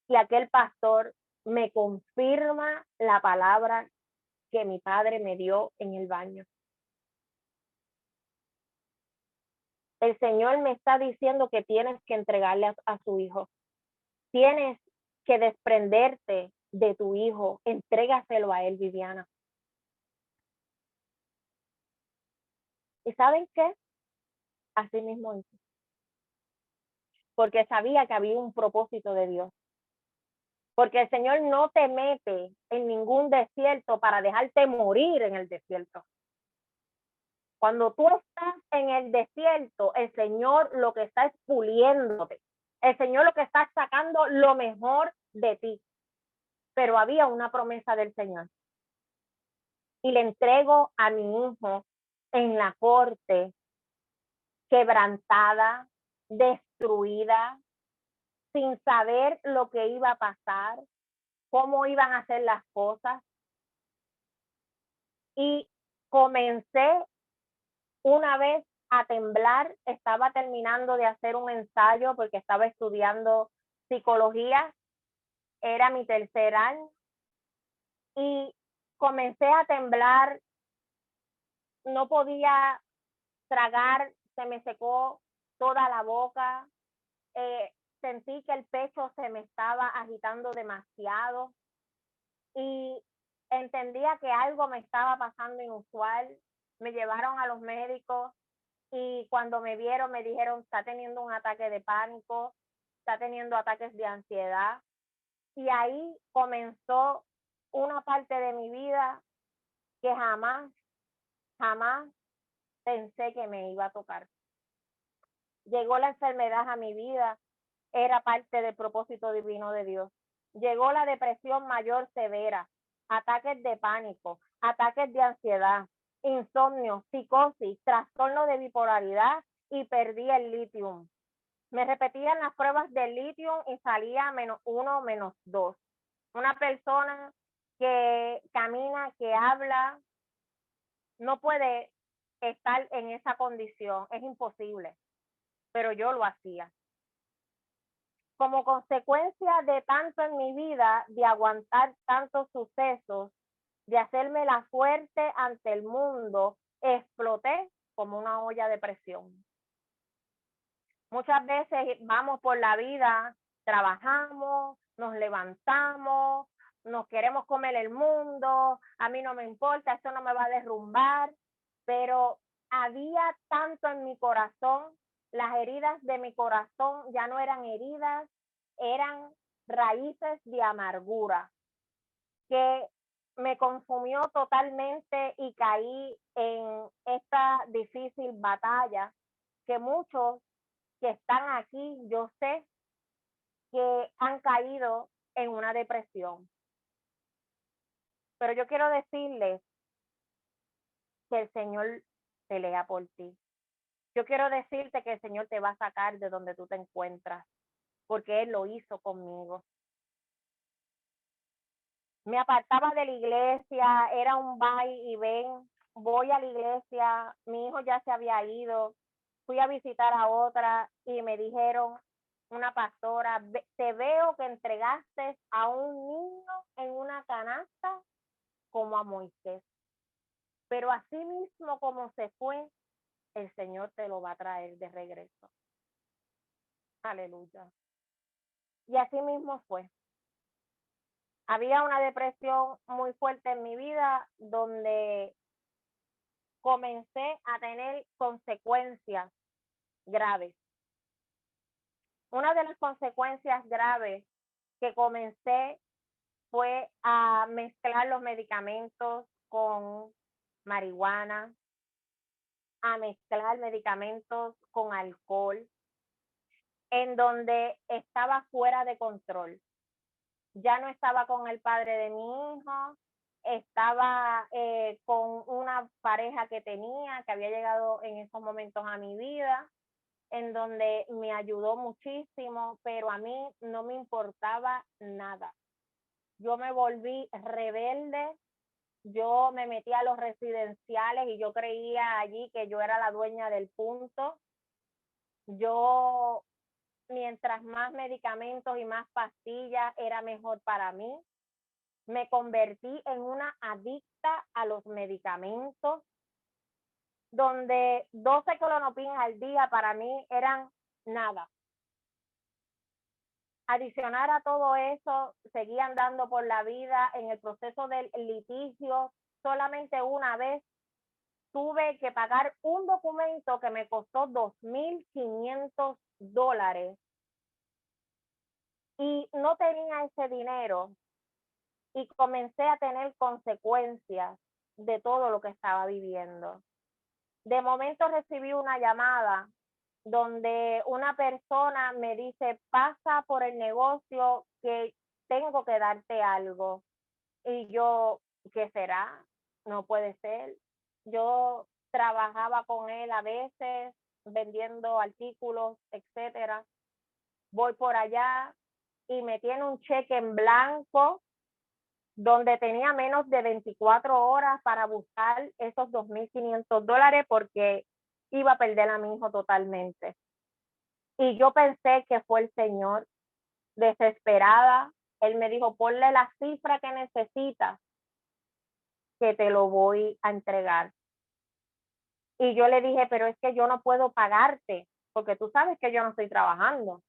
y aquel pastor me confirma la palabra que mi padre me dio en el baño. El Señor me está diciendo que tienes que entregarle a su hijo. Tienes que desprenderte de tu hijo. Entrégaselo a él, Viviana. ¿Y saben qué? Así mismo hice. Porque sabía que había un propósito de Dios. Porque el Señor no te mete en ningún desierto para dejarte morir en el desierto. Cuando tú estás en el desierto, el Señor lo que está es puliéndote. El Señor lo que está sacando lo mejor de ti. Pero había una promesa del Señor. Y le entrego a mi hijo en la corte, quebrantada, destruida, sin saber lo que iba a pasar, cómo iban a ser las cosas. Y comencé una vez a temblar. Estaba terminando de hacer un ensayo porque estaba estudiando psicología, era mi tercer año, y comencé a temblar, no podía tragar, se me secó toda la boca, sentí que el pecho se me estaba agitando demasiado y entendía que algo me estaba pasando inusual. Me llevaron a los médicos y cuando me vieron me dijeron, está teniendo un ataque de pánico, está teniendo ataques de ansiedad. Y ahí comenzó una parte de mi vida que jamás pensé que me iba a tocar. Llegó la enfermedad a mi vida, era parte del propósito divino de Dios. Llegó la depresión mayor severa, ataques de pánico, ataques de ansiedad, insomnio, psicosis, trastorno de bipolaridad y perdí el litio. Me repetían las pruebas del litio y salía -1, -2. Una persona que camina, que habla, no puede estar en esa condición, es imposible, pero yo lo hacía. Como consecuencia de tanto en mi vida, de aguantar tantos sucesos, de hacerme la fuerte ante el mundo, exploté como una olla de presión. Muchas veces vamos por la vida, trabajamos, nos levantamos, nos queremos comer el mundo, a mí no me importa, eso no me va a derrumbar, pero había tanto en mi corazón, las heridas de mi corazón ya no eran heridas, eran raíces de amargura que me consumió totalmente y caí en esta difícil batalla que muchos que están aquí, yo sé que han caído en una depresión. Pero yo quiero decirles que el Señor pelea por ti. Yo quiero decirte que el Señor te va a sacar de donde tú te encuentras, porque Él lo hizo conmigo. Me apartaba de la iglesia, era un va y ven, voy a la iglesia, mi hijo ya se había ido, fui a visitar a otra y me dijeron, una pastora, te veo que entregaste a un niño en una canasta como a Moisés, pero así mismo como se fue, el Señor te lo va a traer de regreso. Aleluya. Y así mismo fue. Había una depresión muy fuerte en mi vida donde comencé a tener consecuencias graves. Una de las consecuencias graves que comencé fue a mezclar los medicamentos con marihuana, a mezclar medicamentos con alcohol, en donde estaba fuera de control. Ya no estaba con el padre de mi hijo, estaba con una pareja que tenía, que había llegado en esos momentos a mi vida, en donde me ayudó muchísimo, pero a mí no me importaba nada. Yo me volví rebelde, yo me metí a los residenciales y yo creía allí que yo era la dueña del punto. Yo, mientras más medicamentos y más pastillas, era mejor para mí. Me convertí en una adicta a los medicamentos, donde 12 Klonopin al día para mí eran nada. Adicionar a todo eso, seguí andando por la vida en el proceso del litigio. Solamente una vez tuve que pagar un documento que me costó $2,500 y no tenía ese dinero y comencé a tener consecuencias de todo lo que estaba viviendo. De momento recibí una llamada donde una persona me dice, pasa por el negocio que tengo que darte algo. Y yo, ¿qué será? No puede ser. Yo trabajaba con él a veces, vendiendo artículos, etcétera. Voy por allá y me tiene un cheque en blanco donde tenía menos de 24 horas para buscar esos $2,500 porque iba a perder a mi hijo totalmente. Y yo pensé que fue el Señor, desesperada. Él me dijo, ponle la cifra que necesitas, que te lo voy a entregar. Y yo le dije, pero es que yo no puedo pagarte, porque tú sabes que yo no estoy trabajando.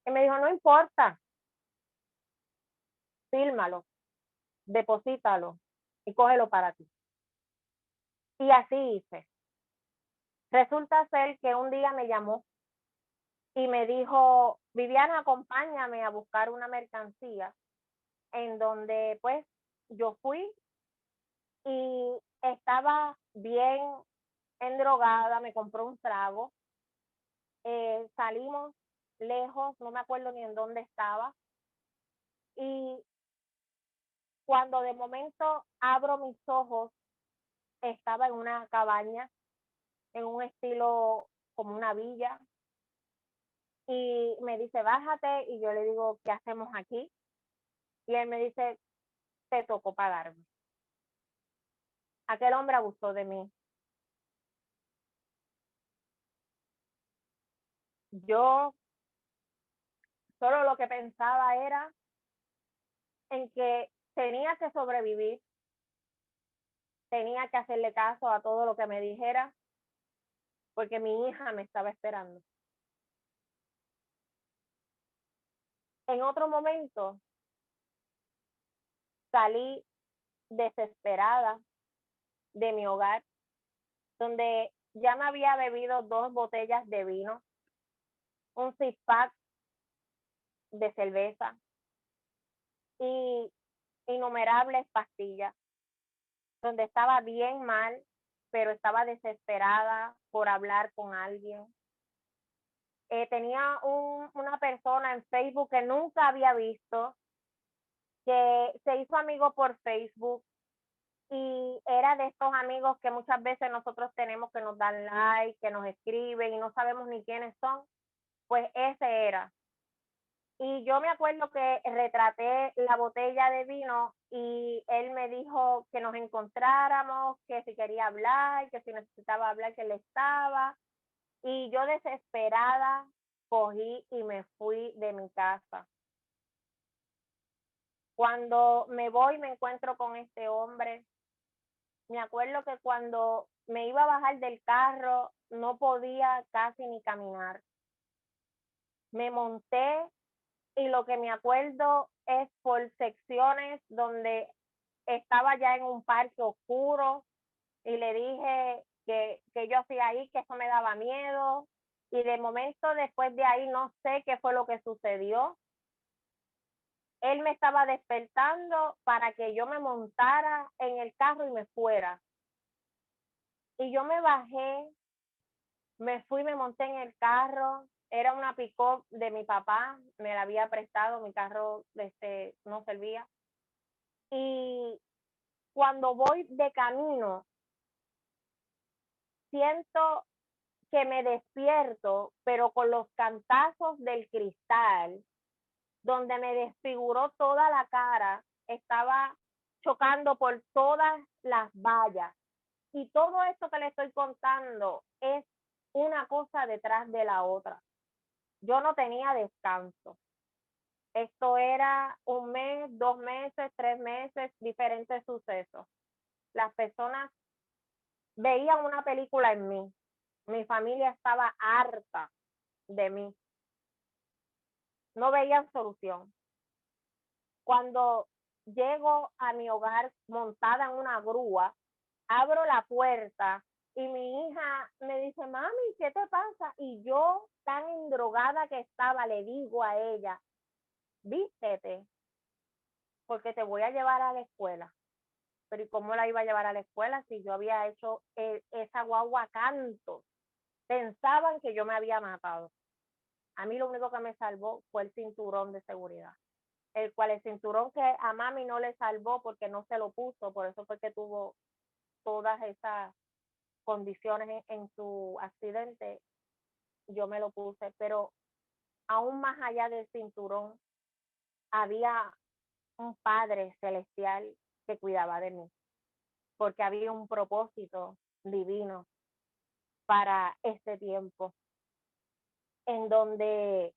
Y me dijo, no importa, fírmalo, deposítalo y cógelo para ti. Y así hice. Resulta ser que un día me llamó y me dijo, Viviana, acompáñame a buscar una mercancía, en donde pues yo fui y estaba bien endrogada, me compró un trago, salimos lejos, no me acuerdo ni en dónde estaba, y cuando de momento abro mis ojos, estaba en una cabaña, en un estilo como una villa, y me dice, bájate, y yo le digo, ¿qué hacemos aquí? Y él me dice, te tocó pagarme. Aquel hombre abusó de mí. Yo solo lo que pensaba era en que tenía que sobrevivir, tenía que hacerle caso a todo lo que me dijera, porque mi hija me estaba esperando. En otro momento salí desesperada de mi hogar, donde ya me había bebido 2 botellas de vino, un six-pack de cerveza y innumerables pastillas, donde estaba bien mal, pero estaba desesperada por hablar con alguien. Tenía una persona en Facebook que nunca había visto, que se hizo amigo por Facebook y era de estos amigos que muchas veces nosotros tenemos que nos dan like, que nos escriben y no sabemos ni quiénes son. Pues ese era. Y yo me acuerdo que retraté la botella de vino y él me dijo que nos encontráramos, que si quería hablar, que si necesitaba hablar, que él estaba. Y yo desesperada cogí y me fui de mi casa. Cuando me voy me encuentro con este hombre. Me acuerdo que cuando me iba a bajar del carro no podía casi ni caminar. Me monté y lo que me acuerdo es por secciones donde estaba ya en un parque oscuro y le dije que yo hacía ahí, que eso me daba miedo. Y de momento después de ahí no sé qué fue lo que sucedió. Él me estaba despertando para que yo me montara en el carro y me fuera. Y yo me bajé, me fui, me monté en el carro. Era una pick-up de mi papá, me la había prestado, mi carro no servía. Y cuando voy de camino, siento que me despierto, pero con los cantazos del cristal, donde me desfiguró toda la cara, estaba chocando por todas las vallas. Y todo esto que le estoy contando es una cosa detrás de la otra. Yo no tenía descanso. Esto era un mes, 2 meses, 3 meses, diferentes sucesos. Las personas veían una película en mí. Mi familia estaba harta de mí. No veían solución. Cuando llego a mi hogar montada en una grúa, abro la puerta y mi hija me dice, mami, ¿qué te pasa? Y yo, tan endrogada que estaba, le digo a ella, vístete, porque te voy a llevar a la escuela. Pero ¿y cómo la iba a llevar a la escuela si yo había hecho esa guagua canto? Pensaban que yo me había matado. A mí lo único que me salvó fue el cinturón de seguridad, el cinturón que a mami no le salvó porque no se lo puso, por eso fue que tuvo todas esas condiciones en su accidente, yo me lo puse, pero aún más allá del cinturón, había un Padre celestial que cuidaba de mí, porque había un propósito divino para este tiempo, en donde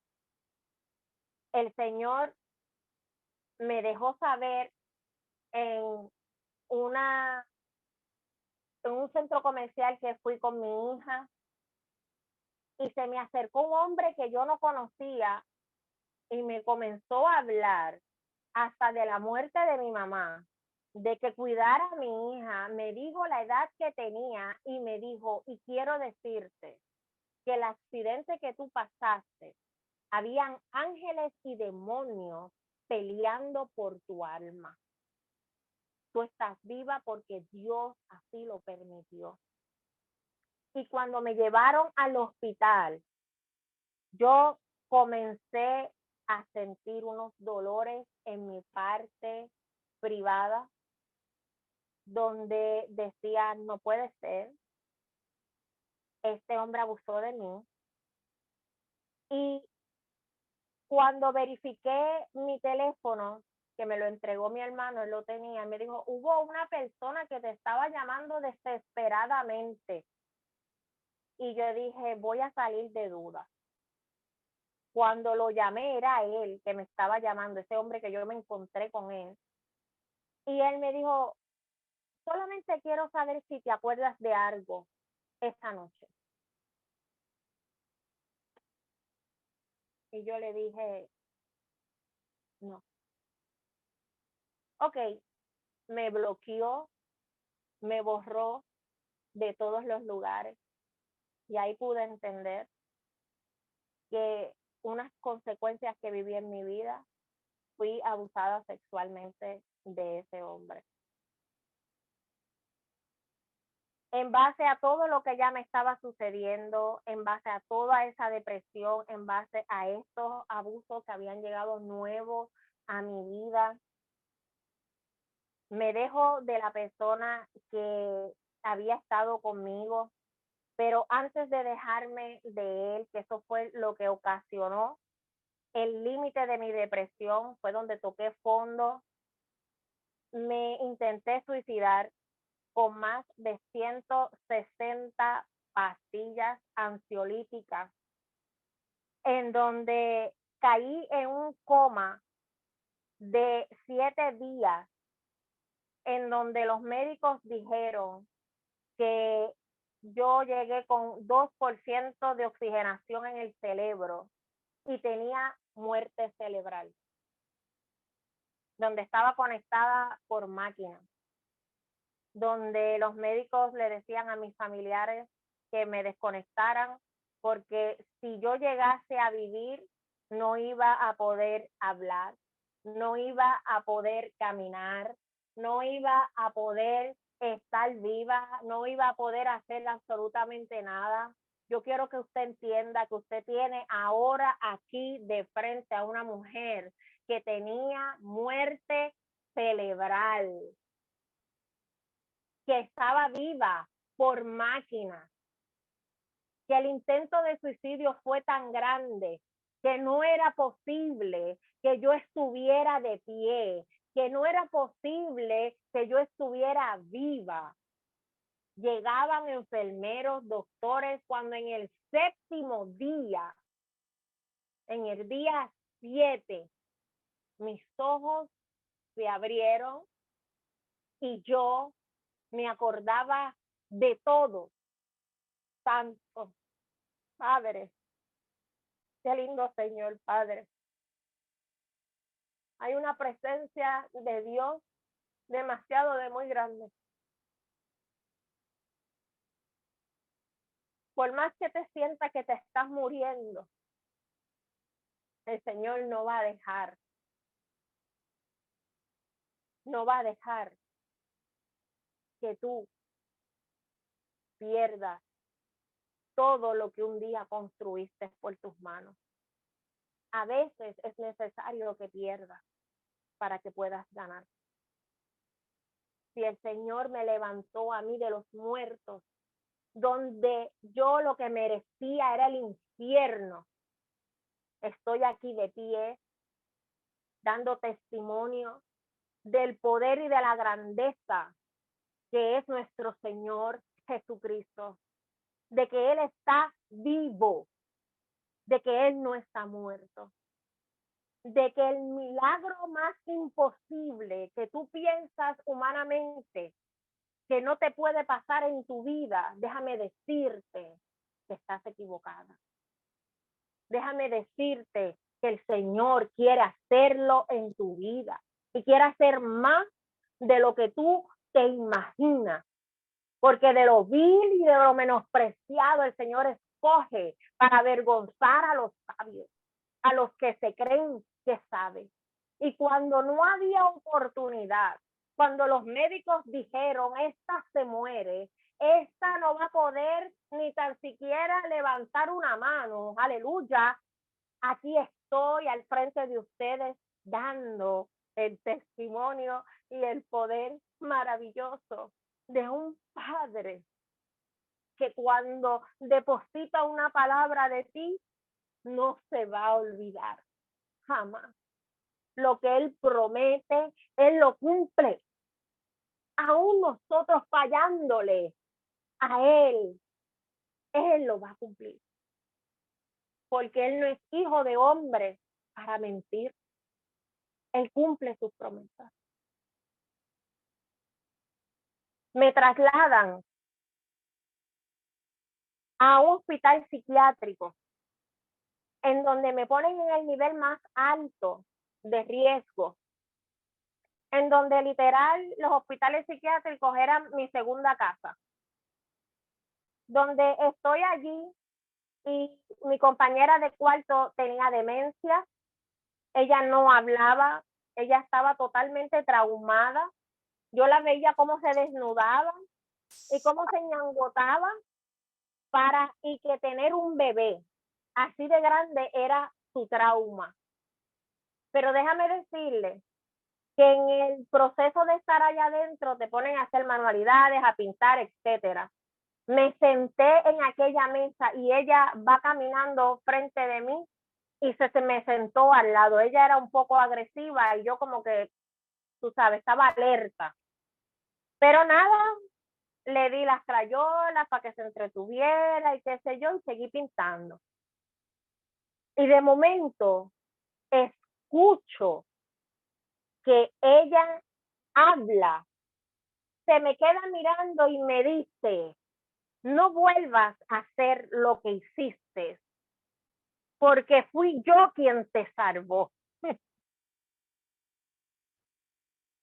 el Señor me dejó saber en una en un centro comercial que fui con mi hija y se me acercó un hombre que yo no conocía y me comenzó a hablar hasta de la muerte de mi mamá, de que cuidara a mi hija, me dijo la edad que tenía y me dijo, y quiero decirte que el accidente que tú pasaste, habían ángeles y demonios peleando por tu alma. Tú estás viva porque Dios así lo permitió. Y cuando me llevaron al hospital, yo comencé a sentir unos dolores en mi parte privada, donde decía, no puede ser, este hombre abusó de mí. Y cuando verifiqué mi teléfono, que me lo entregó mi hermano, él lo tenía, me dijo, hubo una persona que te estaba llamando desesperadamente. Y yo dije, voy a salir de duda. Cuando lo llamé era él que me estaba llamando, ese hombre que yo me encontré con él. Y él me dijo, solamente quiero saber si te acuerdas de algo esta noche. Y yo le dije, no. Ok, me bloqueó, me borró de todos los lugares y ahí pude entender que unas consecuencias que viví en mi vida, fui abusada sexualmente de ese hombre. En base a todo lo que ya me estaba sucediendo, en base a toda esa depresión, en base a estos abusos que habían llegado nuevos a mi vida, me dejo de la persona que había estado conmigo, pero antes de dejarme de él, que eso fue lo que ocasionó el límite de mi depresión, fue donde toqué fondo. Me intenté suicidar con más de 160 pastillas ansiolíticas, en donde caí en un coma de 7 días, en donde los médicos dijeron que yo llegué con 2% de oxigenación en el cerebro y tenía muerte cerebral, donde estaba conectada por máquina, donde los médicos le decían a mis familiares que me desconectaran, porque si yo llegase a vivir, no iba a poder hablar, no iba a poder caminar, no iba a poder estar viva, no iba a poder hacer absolutamente nada. Yo quiero que usted entienda que usted tiene ahora aquí de frente a una mujer que tenía muerte cerebral, que estaba viva por máquina, que el intento de suicidio fue tan grande que no era posible que yo estuviera de pie, que no era posible que yo estuviera viva. Llegaban enfermeros, doctores, cuando en el 7º día, en el día 7, mis ojos se abrieron y yo me acordaba de todo. Santo Padre, qué lindo Señor Padre. Hay una presencia de Dios demasiado de muy grande. Por más que te sientas que te estás muriendo, el Señor no va a dejar. No va a dejar que tú pierdas todo lo que un día construiste por tus manos. A veces es necesario que pierdas para que puedas ganar. Si el Señor me levantó a mí de los muertos, donde yo lo que merecía era el infierno, estoy aquí de pie, dando testimonio del poder y de la grandeza que es nuestro Señor Jesucristo, de que Él está vivo, de que Él no está muerto, de que el milagro más imposible que tú piensas humanamente que no te puede pasar en tu vida, déjame decirte que estás equivocada. Déjame decirte que el Señor quiere hacerlo en tu vida y quiere hacer más de lo que tú te imaginas. Porque de lo vil y de lo menospreciado el Señor escoge para avergonzar a los sabios, a los que se creen que saben. Y cuando no había oportunidad, cuando los médicos dijeron, esta se muere, esta no va a poder ni tan siquiera levantar una mano, aleluya, aquí estoy al frente de ustedes dando el testimonio y el poder maravilloso de un Padre que cuando deposita una palabra de ti, no se va a olvidar jamás. Lo que Él promete, Él lo cumple. Aún nosotros fallándole a Él lo va a cumplir. Porque Él no es hijo de hombre para mentir. Él cumple sus promesas. Me trasladan a un hospital psiquiátrico en donde me ponen en el nivel más alto de riesgo, en donde literal los hospitales psiquiátricos eran mi segunda casa, donde estoy allí y mi compañera de cuarto tenía demencia, ella no hablaba, ella estaba totalmente traumada, yo la veía cómo se desnudaba y cómo se ñangotaba y que tener un bebé así de grande era su trauma. Pero déjame decirle que en el proceso de estar allá adentro te ponen a hacer manualidades, a pintar, etcétera. Me senté en aquella mesa y ella va caminando frente de mí y se me sentó al lado. Ella era un poco agresiva y yo como que, tú sabes, estaba alerta. Pero nada, le di las crayolas para que se entretuviera y qué sé yo, y seguí pintando. Y de momento escucho que ella habla, se me queda mirando y me dice, no vuelvas a hacer lo que hiciste, porque fui yo quien te salvó.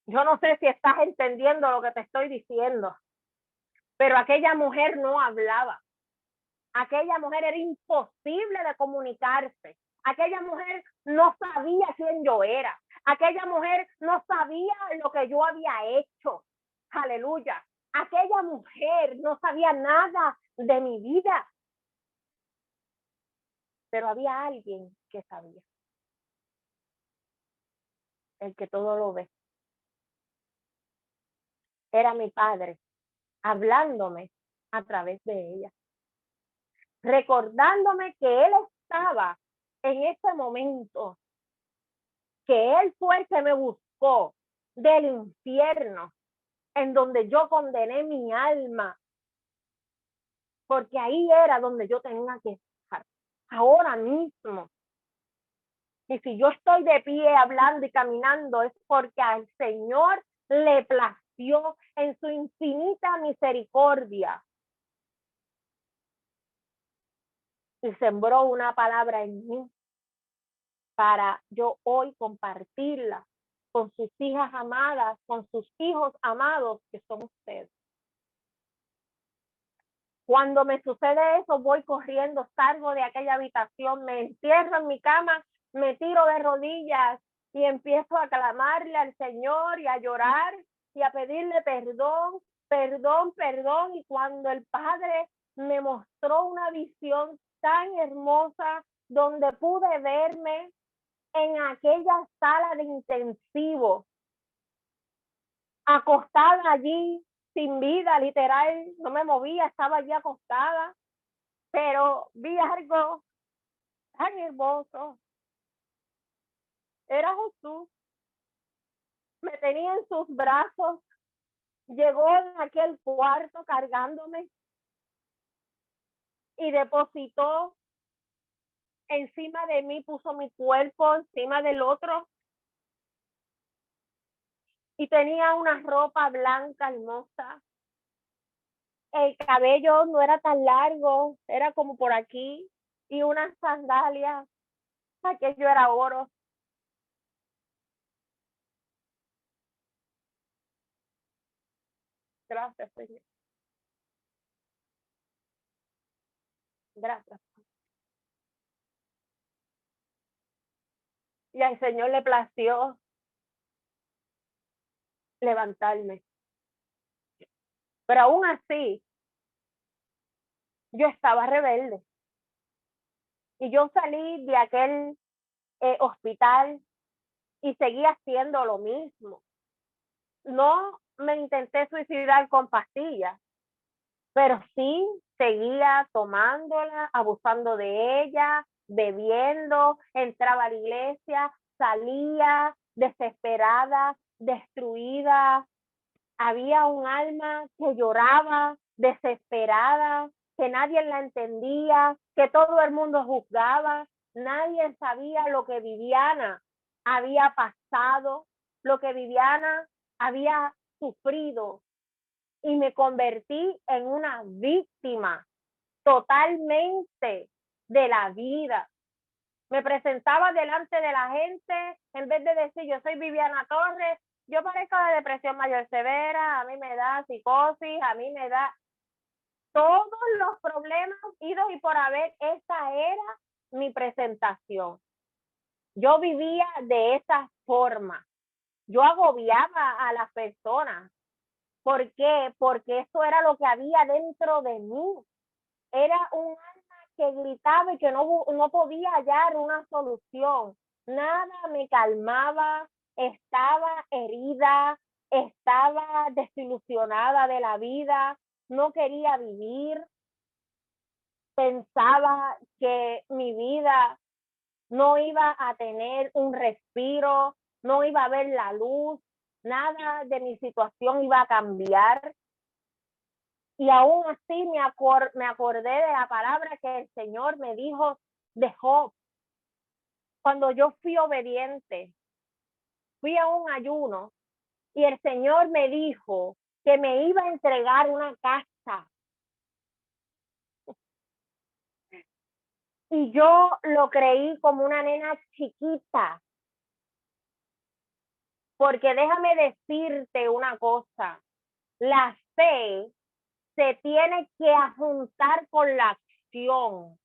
Yo no sé si estás entendiendo lo que te estoy diciendo, pero aquella mujer no hablaba. Aquella mujer era imposible de comunicarse. Aquella mujer no sabía quién yo era. Aquella mujer no sabía lo que yo había hecho. Aleluya. Aquella mujer no sabía nada de mi vida. Pero había alguien que sabía. El que todo lo ve. Era mi padre, hablándome a través de ella. Recordándome que él estaba en ese momento, que él fue el que me buscó del infierno, en donde yo condené mi alma, porque ahí era donde yo tenía que estar, ahora mismo. Y si yo estoy de pie hablando y caminando, es porque al Señor le plació en su infinita misericordia y sembró una palabra en mí para yo hoy compartirla con sus hijas amadas, con sus hijos amados que son ustedes. Cuando me sucede eso, voy corriendo, salgo de aquella habitación, me encierro en mi cama, me tiro de rodillas y empiezo a clamarle al Señor y a llorar y a pedirle perdón, perdón, perdón. Y cuando el Padre me mostró una visión tan hermosa donde pude verme en aquella sala de intensivo, acostada allí, sin vida, literal, no me movía, estaba allí acostada, pero vi algo tan hermoso. Era Jesús, me tenía en sus brazos, llegó en aquel cuarto cargándome y depositó encima de mí, puso mi cuerpo encima del otro y tenía una ropa blanca hermosa. El cabello no era tan largo, era como por aquí, y unas sandalias, aquello era oro. Gracias, Señor. Gracias. Y al Señor le plació levantarme. Pero aún así, yo estaba rebelde. Y yo salí de aquel hospital y seguí haciendo lo mismo. No me intenté suicidar con pastillas, pero sí seguía tomándola, abusando de ella, bebiendo, entraba a la iglesia, salía desesperada, destruida. Había un alma que lloraba, desesperada, que nadie la entendía, que todo el mundo juzgaba. Nadie sabía lo que Viviana había pasado, lo que Viviana había sufrido, y me convertí en una víctima totalmente de la vida. Me presentaba delante de la gente, en vez de decir yo soy Viviana Torres, yo padezco de depresión mayor severa, a mí me da psicosis, a mí me da todos los problemas idos y por haber. Esa era mi presentación. Yo vivía de esa forma. Yo agobiaba a las personas. ¿Por qué? Porque eso era lo que había dentro de mí. Era un alma que gritaba y que no podía hallar una solución. Nada me calmaba, estaba herida, estaba desilusionada de la vida, no quería vivir, pensaba que mi vida no iba a tener un respiro, no iba a ver la luz, nada de mi situación iba a cambiar. Y aún así me acordé de la palabra que el Señor me dijo de Job. Cuando yo fui obediente, fui a un ayuno y el Señor me dijo que me iba a entregar una casa. Y yo lo creí como una nena chiquita. Porque déjame decirte una cosa, la fe se tiene que juntar con la acción.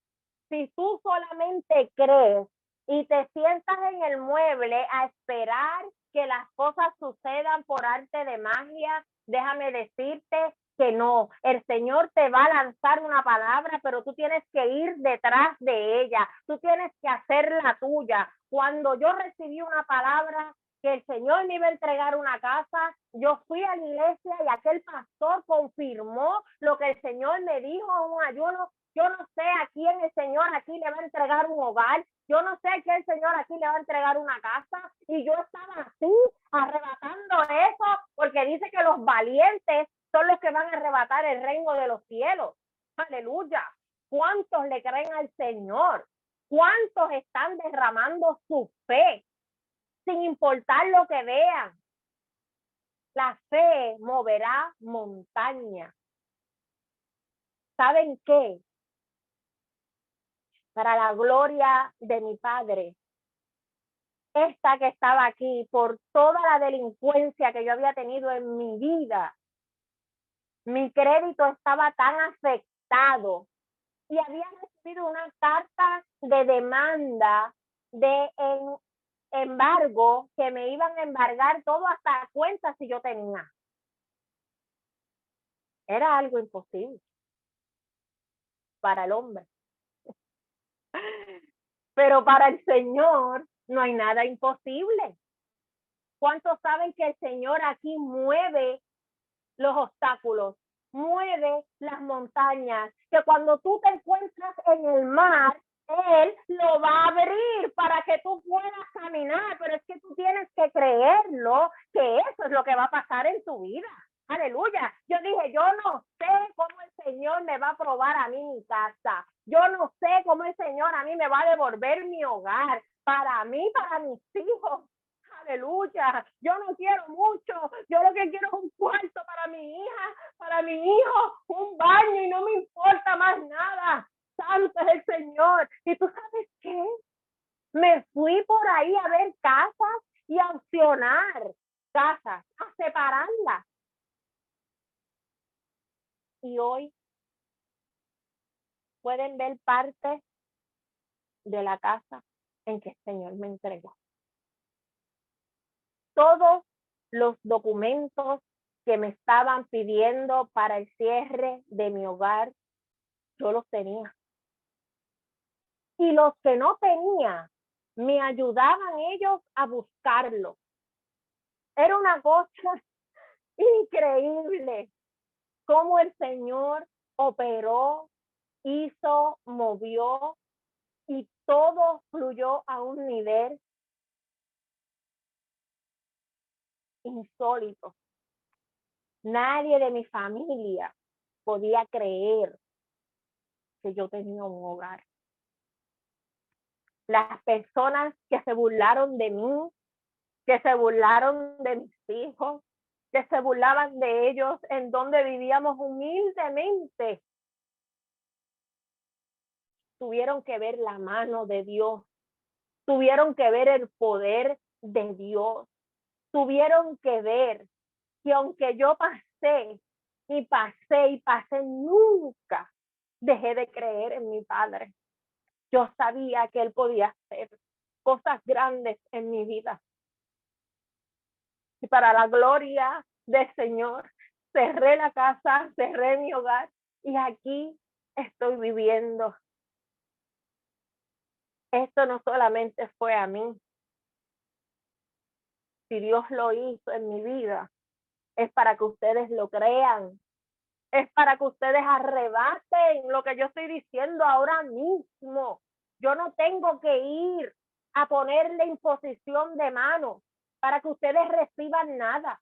Si tú solamente crees y te sientas en el mueble a esperar que las cosas sucedan por arte de magia, déjame decirte que no. El Señor te va a lanzar una palabra, pero tú tienes que ir detrás de ella. Tú tienes que hacer la tuya. Cuando yo recibí una palabra que el Señor me iba a entregar una casa, yo fui a la iglesia y aquel pastor confirmó lo que el Señor me dijo en un ayuno. Yo no sé a quién el Señor aquí le va a entregar un hogar. Yo no sé a quién el Señor aquí le va a entregar una casa. Y yo estaba así, arrebatando eso, porque dice que los valientes son los que van a arrebatar el reino de los cielos. Aleluya. ¿Cuántos le creen al Señor? ¿Cuántos están derramando su fe sin importar lo que vean? La fe moverá montaña. ¿Saben qué? Para la gloria de mi Padre, esta que estaba aquí, por toda la delincuencia que yo había tenido en mi vida, mi crédito estaba tan afectado y había recibido una carta de demanda de embargo, que me iban a embargar todo hasta cuentas si yo tenía. Era algo imposible para el hombre. Pero para el Señor no hay nada imposible. ¿Cuántos saben que el Señor aquí mueve los obstáculos, mueve las montañas? Que cuando tú te encuentras en el mar, Él lo va a abrir para que tú puedas caminar, pero es que tú tienes que creerlo, que eso es lo que va a pasar en tu vida. Aleluya. Yo dije, yo no sé cómo el Señor me va a probar a mí mi casa. Yo no sé cómo el Señor a mí me va a devolver mi hogar. Para mí, para mis hijos. Aleluya. Yo no quiero mucho. Yo lo que quiero es un cuarto para mi hija, para mi hijo, un baño y no me importa más nada. Santo es el Señor. Y tú sabes qué? Me fui por ahí a ver casas y a opcionar casas, a separarlas. Y hoy pueden ver parte de la casa en que el Señor me entregó. Todos los documentos que me estaban pidiendo para el cierre de mi hogar, yo los tenía. Y los que no tenía, me ayudaban ellos a buscarlos. Era una cosa increíble cómo el Señor operó, hizo, movió y todo fluyó a un nivel insólito. Nadie de mi familia podía creer que yo tenía un hogar. Las personas que se burlaron de mí, que se burlaron de mis hijos, que se burlaban de ellos en donde vivíamos humildemente, tuvieron que ver la mano de Dios, tuvieron que ver el poder de Dios, tuvieron que ver que aunque yo pasé y pasé y pasé, nunca dejé de creer en mi Padre. Yo sabía que Él podía hacer cosas grandes en mi vida. Y para la gloria del Señor, cerré la casa, cerré mi hogar y aquí estoy viviendo. Esto no solamente fue a mí. Si Dios lo hizo en mi vida, es para que ustedes lo crean. Es para que ustedes arrebaten lo que yo estoy diciendo ahora mismo. Yo no tengo que ir a ponerle imposición de mano para que ustedes reciban nada.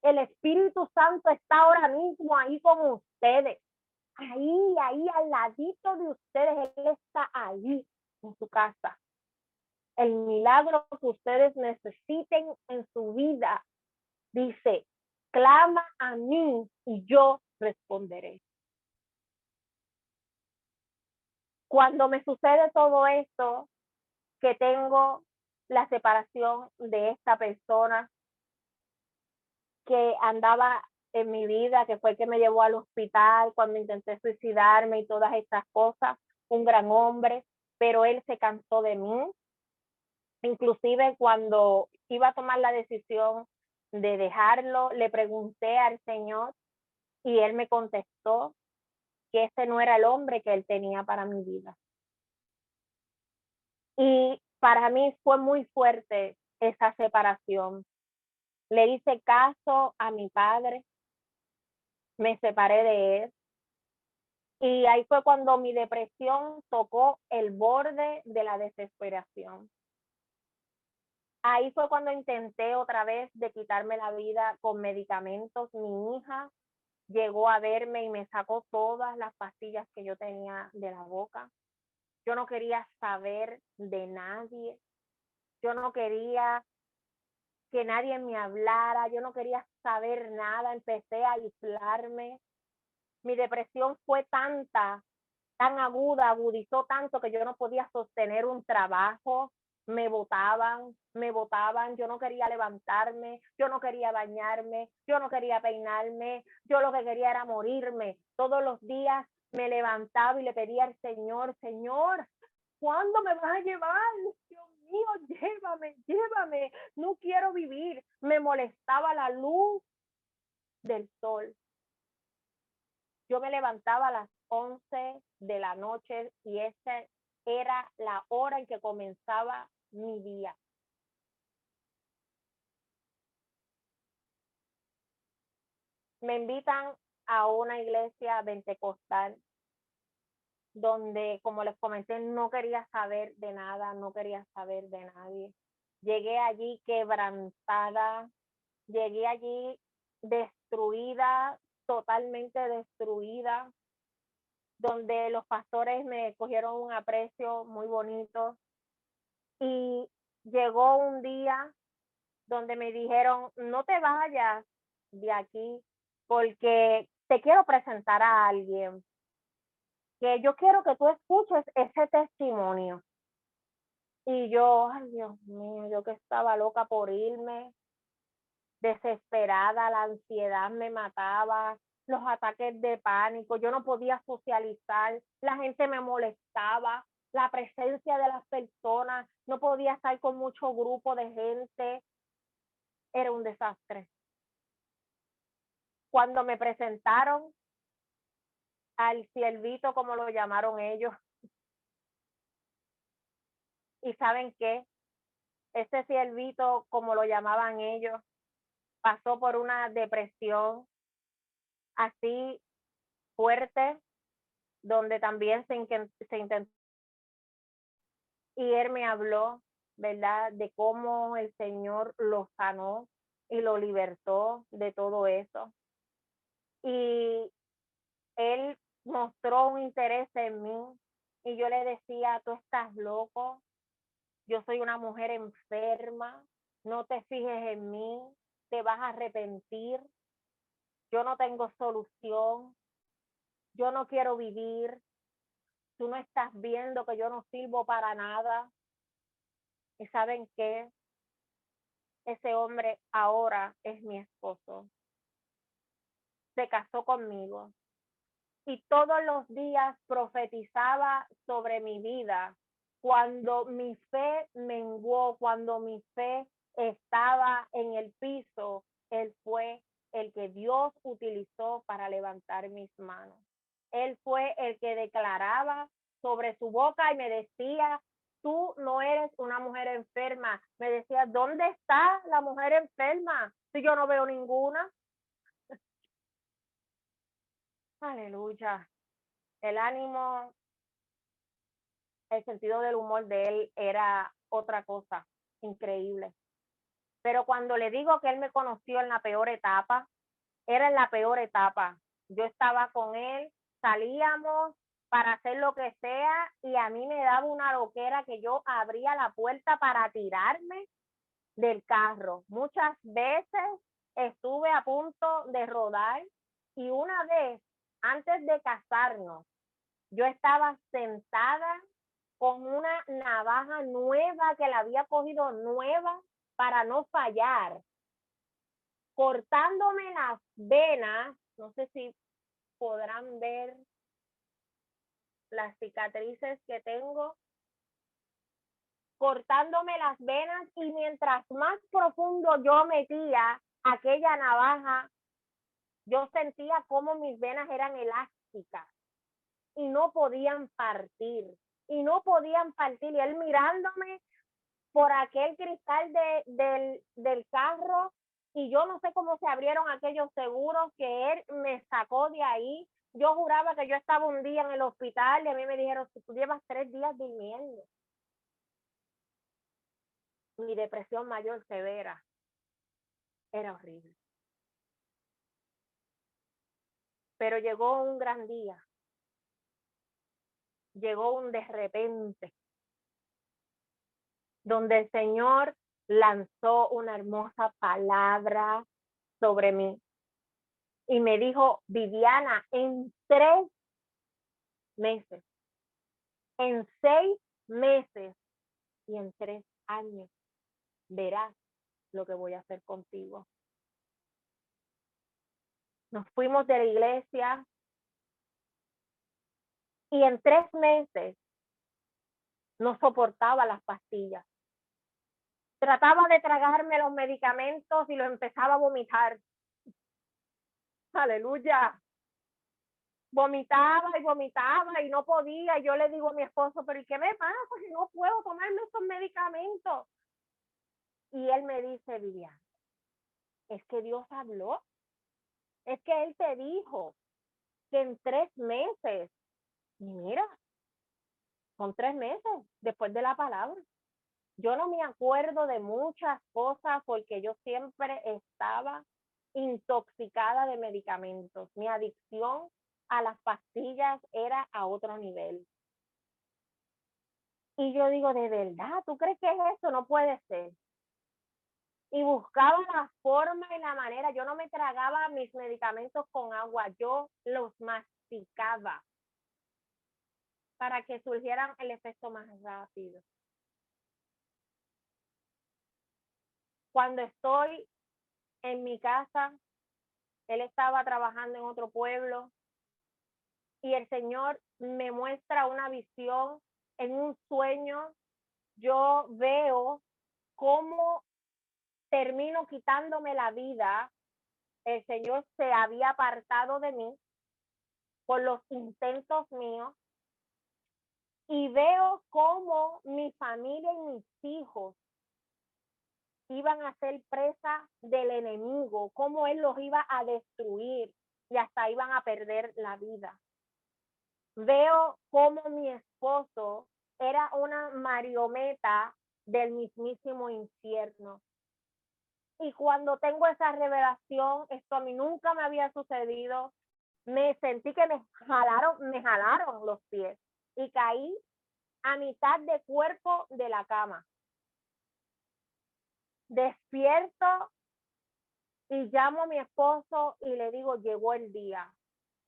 El Espíritu Santo está ahora mismo ahí con ustedes. Ahí al ladito de ustedes. Él está ahí en su casa. El milagro que ustedes necesiten en su vida, dice, clama a mí y yo responderé. Cuando me sucede todo esto, que tengo la separación de esta persona que andaba en mi vida, que fue el que me llevó al hospital cuando intenté suicidarme y todas estas cosas, un gran hombre, pero él se cansó de mí. Inclusive cuando iba a tomar la decisión de dejarlo, le pregunté al Señor y él me contestó que ese no era el hombre que él tenía para mi vida. Y para mí fue muy fuerte esa separación. Le hice caso a mi padre, me separé de él. Y ahí fue cuando mi depresión tocó el borde de la desesperación. Ahí fue cuando intenté otra vez de quitarme la vida con medicamentos. Mi hija llegó a verme y me sacó todas las pastillas que yo tenía de la boca. Yo no quería saber de nadie. Yo no quería que nadie me hablara. Yo no quería saber nada. Empecé a aislarme. Mi depresión fue tan aguda, agudizó tanto que yo no podía sostener un trabajo. Me botaban, yo no quería levantarme, yo no quería bañarme, yo no quería peinarme, yo lo que quería era morirme. Todos los días me levantaba y le pedía al Señor, Señor, ¿cuándo me vas a llevar? Dios mío, llévame, no quiero vivir. Me molestaba la luz del sol. Yo me levantaba a las 11 de la noche y esa era la hora en que comenzaba mi día. Me invitan a una iglesia pentecostal donde, como les comenté, no quería saber de nada, no quería saber de nadie. Llegué allí quebrantada, llegué allí destruida, totalmente destruida, donde los pastores me cogieron un aprecio muy bonito. Y llegó un día donde me dijeron, no te vayas de aquí porque te quiero presentar a alguien que yo quiero que tú escuches ese testimonio. Y yo, ay Dios mío, yo que estaba loca por irme, desesperada, la ansiedad me mataba, los ataques de pánico, yo no podía socializar, la gente me molestaba, la presencia de las personas, no podía estar con mucho grupo de gente, era un desastre. Cuando me presentaron al ciervito, como lo llamaron ellos, y ¿saben qué? Ese ciervito, como lo llamaban ellos, pasó por una depresión así fuerte, donde también se intentó, y él me habló, ¿verdad?, de cómo el Señor lo sanó y lo libertó de todo eso. Y él mostró un interés en mí y yo le decía, tú estás loco, yo soy una mujer enferma, no te fijes en mí, te vas a arrepentir, yo no tengo solución, yo no quiero vivir, tú no estás viendo que yo no sirvo para nada. ¿Y saben qué? Ese hombre ahora es mi esposo. Se casó conmigo y todos los días profetizaba sobre mi vida. Cuando mi fe menguó, cuando mi fe estaba en el piso, él fue el que Dios utilizó para levantar mis manos. Él fue el que declaraba sobre su boca y me decía, tú no eres una mujer enferma. Me decía, ¿dónde está la mujer enferma? Si yo no veo ninguna. Aleluya. El ánimo El sentido del humor de él era otra cosa, increíble. Pero cuando le digo que él me conoció en la peor etapa, era en la peor etapa. Yo estaba con él, salíamos para hacer lo que sea y a mí me daba una loquera que yo abría la puerta para tirarme del carro. Muchas veces estuve a punto de rodar y una vez, antes de casarnos, yo estaba sentada con una navaja nueva que la había cogido nueva para no fallar, cortándome las venas. No sé si podrán ver las cicatrices que tengo, cortándome las venas, y mientras más profundo yo metía aquella navaja, yo sentía como mis venas eran elásticas y no podían partir, y él mirándome por aquel cristal del carro, y yo no sé cómo se abrieron aquellos seguros que él me sacó de ahí. Yo juraba que yo estaba un día en el hospital y a mí me dijeron, si tú llevas 3 días durmiendo. Mi depresión mayor severa era horrible. Pero llegó un gran día, llegó un de repente, donde el Señor lanzó una hermosa palabra sobre mí y me dijo, Viviana, en 3 meses, en 6 meses y en 3 años verás lo que voy a hacer contigo. Nos fuimos de la iglesia y en 3 meses no soportaba las pastillas. Trataba de tragarme los medicamentos y los empezaba a vomitar. Aleluya. Vomitaba y vomitaba y no podía. Y yo le digo a mi esposo, pero ¿y qué me pasa si no puedo tomarme estos medicamentos? Y él me dice, Viviana, es que Dios habló. Es que Él te dijo que en 3 meses, y mira, son 3 meses después de la palabra. Yo no me acuerdo de muchas cosas porque yo siempre estaba intoxicada de medicamentos. Mi adicción a las pastillas era a otro nivel. Y yo digo, ¿de verdad? ¿Tú crees que es eso? No puede ser. Y buscaba la forma y la manera. Yo no me tragaba mis medicamentos con agua, yo los masticaba para que surgieran el efecto más rápido. Cuando estoy en mi casa, él estaba trabajando en otro pueblo y el Señor me muestra una visión en un sueño. Yo veo cómo termino quitándome la vida. El Señor se había apartado de mí por los intentos míos y veo cómo mi familia y mis hijos iban a ser presa del enemigo, cómo él los iba a destruir y hasta iban a perder la vida. Veo cómo mi esposo era una marioneta del mismísimo infierno. Y cuando tengo esa revelación, esto a mí nunca me había sucedido, me sentí que me jalaron los pies y caí a mitad de cuerpo de la cama. Despierto y llamo a mi esposo y le digo, llegó el día.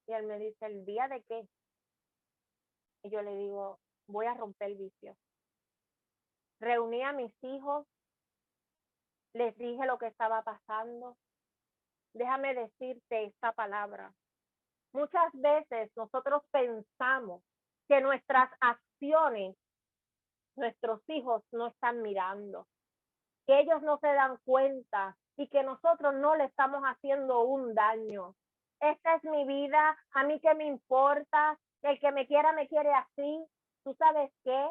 Y él me dice, ¿el día de qué? Y yo le digo, voy a romper el vicio. Reuní a mis hijos, les dije lo que estaba pasando. Déjame decirte esta palabra. Muchas veces nosotros pensamos que nuestras acciones, nuestros hijos no están mirando, que ellos no se dan cuenta y que nosotros no le estamos haciendo un daño. Esta es mi vida, a mí qué me importa, el que me quiere así. ¿Tú sabes qué?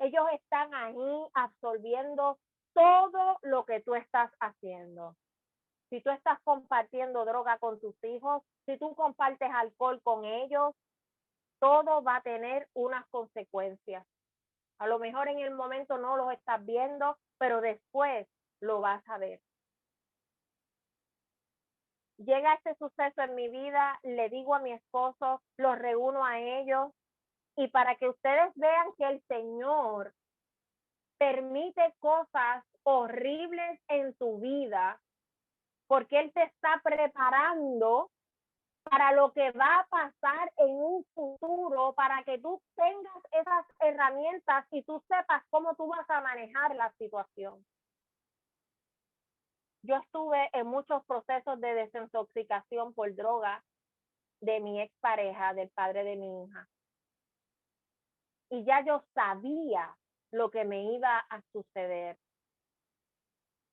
Ellos están ahí absorbiendo todo lo que tú estás haciendo. Si tú estás compartiendo droga con tus hijos, si tú compartes alcohol con ellos, todo va a tener unas consecuencias. A lo mejor en el momento no lo estás viendo, pero después lo vas a ver. Llega este suceso en mi vida, le digo a mi esposo, los reúno a ellos, y para que ustedes vean que el Señor permite cosas horribles en tu vida, porque Él te está preparando para lo que va a pasar en un futuro, para que tú tengas esas herramientas y tú sepas cómo tú vas a manejar la situación. Yo estuve en muchos procesos de desintoxicación por droga de mi expareja, del padre de mi hija. Y ya yo sabía lo que me iba a suceder,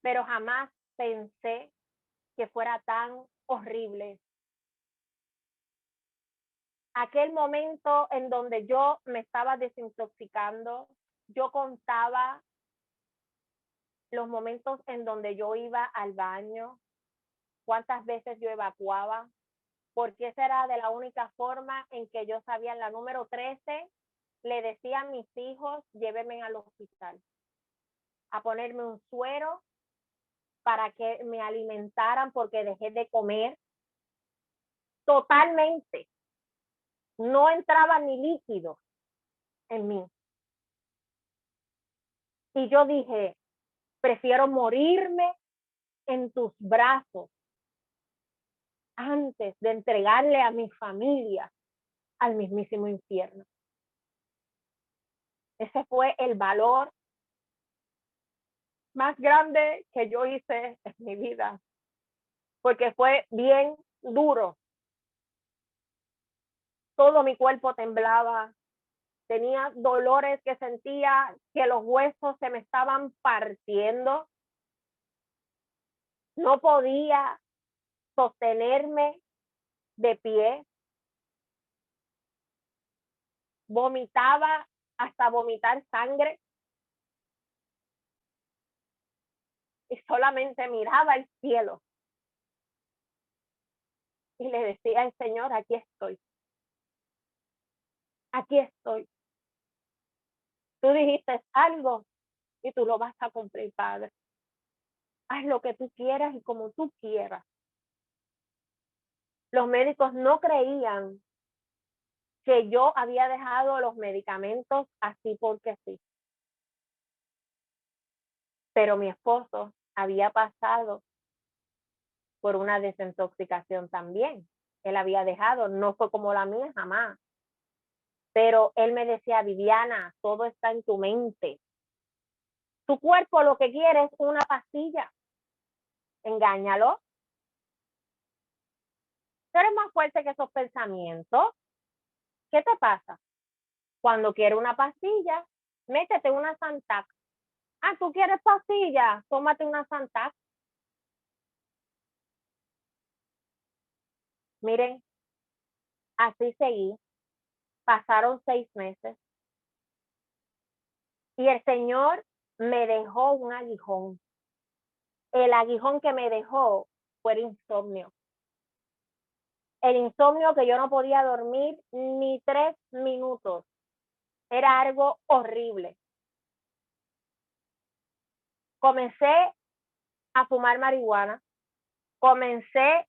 pero jamás pensé que fuera tan horrible. Aquel momento en donde yo me estaba desintoxicando, yo contaba los momentos en donde yo iba al baño, cuántas veces yo evacuaba, porque esa era de la única forma en que yo sabía. En la número 13, le decía a mis hijos, llévenme al hospital, a ponerme un suero para que me alimentaran, porque dejé de comer totalmente. No entraba ni líquido en mí. Y yo dije, prefiero morirme en tus brazos antes de entregarle a mi familia al mismísimo infierno. Ese fue el valor más grande que yo hice en mi vida, porque fue bien duro. Todo mi cuerpo temblaba, tenía dolores que sentía que los huesos se me estaban partiendo. No podía sostenerme de pie. Vomitaba hasta vomitar sangre. Y solamente miraba al cielo. Y le decía al Señor, aquí estoy. Aquí estoy. Tú dijiste algo y tú lo vas a cumplir, Padre. Haz lo que tú quieras y como tú quieras. Los médicos no creían que yo había dejado los medicamentos así porque sí. Pero mi esposo había pasado por una desintoxicación también. Él había dejado, no fue como la mía jamás. Pero él me decía, Viviana, todo está en tu mente. Tu cuerpo lo que quiere es una pastilla. Engáñalo. Tú eres más fuerte que esos pensamientos. ¿Qué te pasa? Cuando quieres una pastilla, métete una Zantac. Ah, ¿tú quieres pastilla? Tómate una Zantac. Miren, así seguí. Pasaron 6 meses. Y el Señor me dejó un aguijón. El aguijón que me dejó fue el insomnio. El insomnio que yo no podía dormir ni 3 minutos. Era algo horrible. Comencé a fumar marihuana. Comencé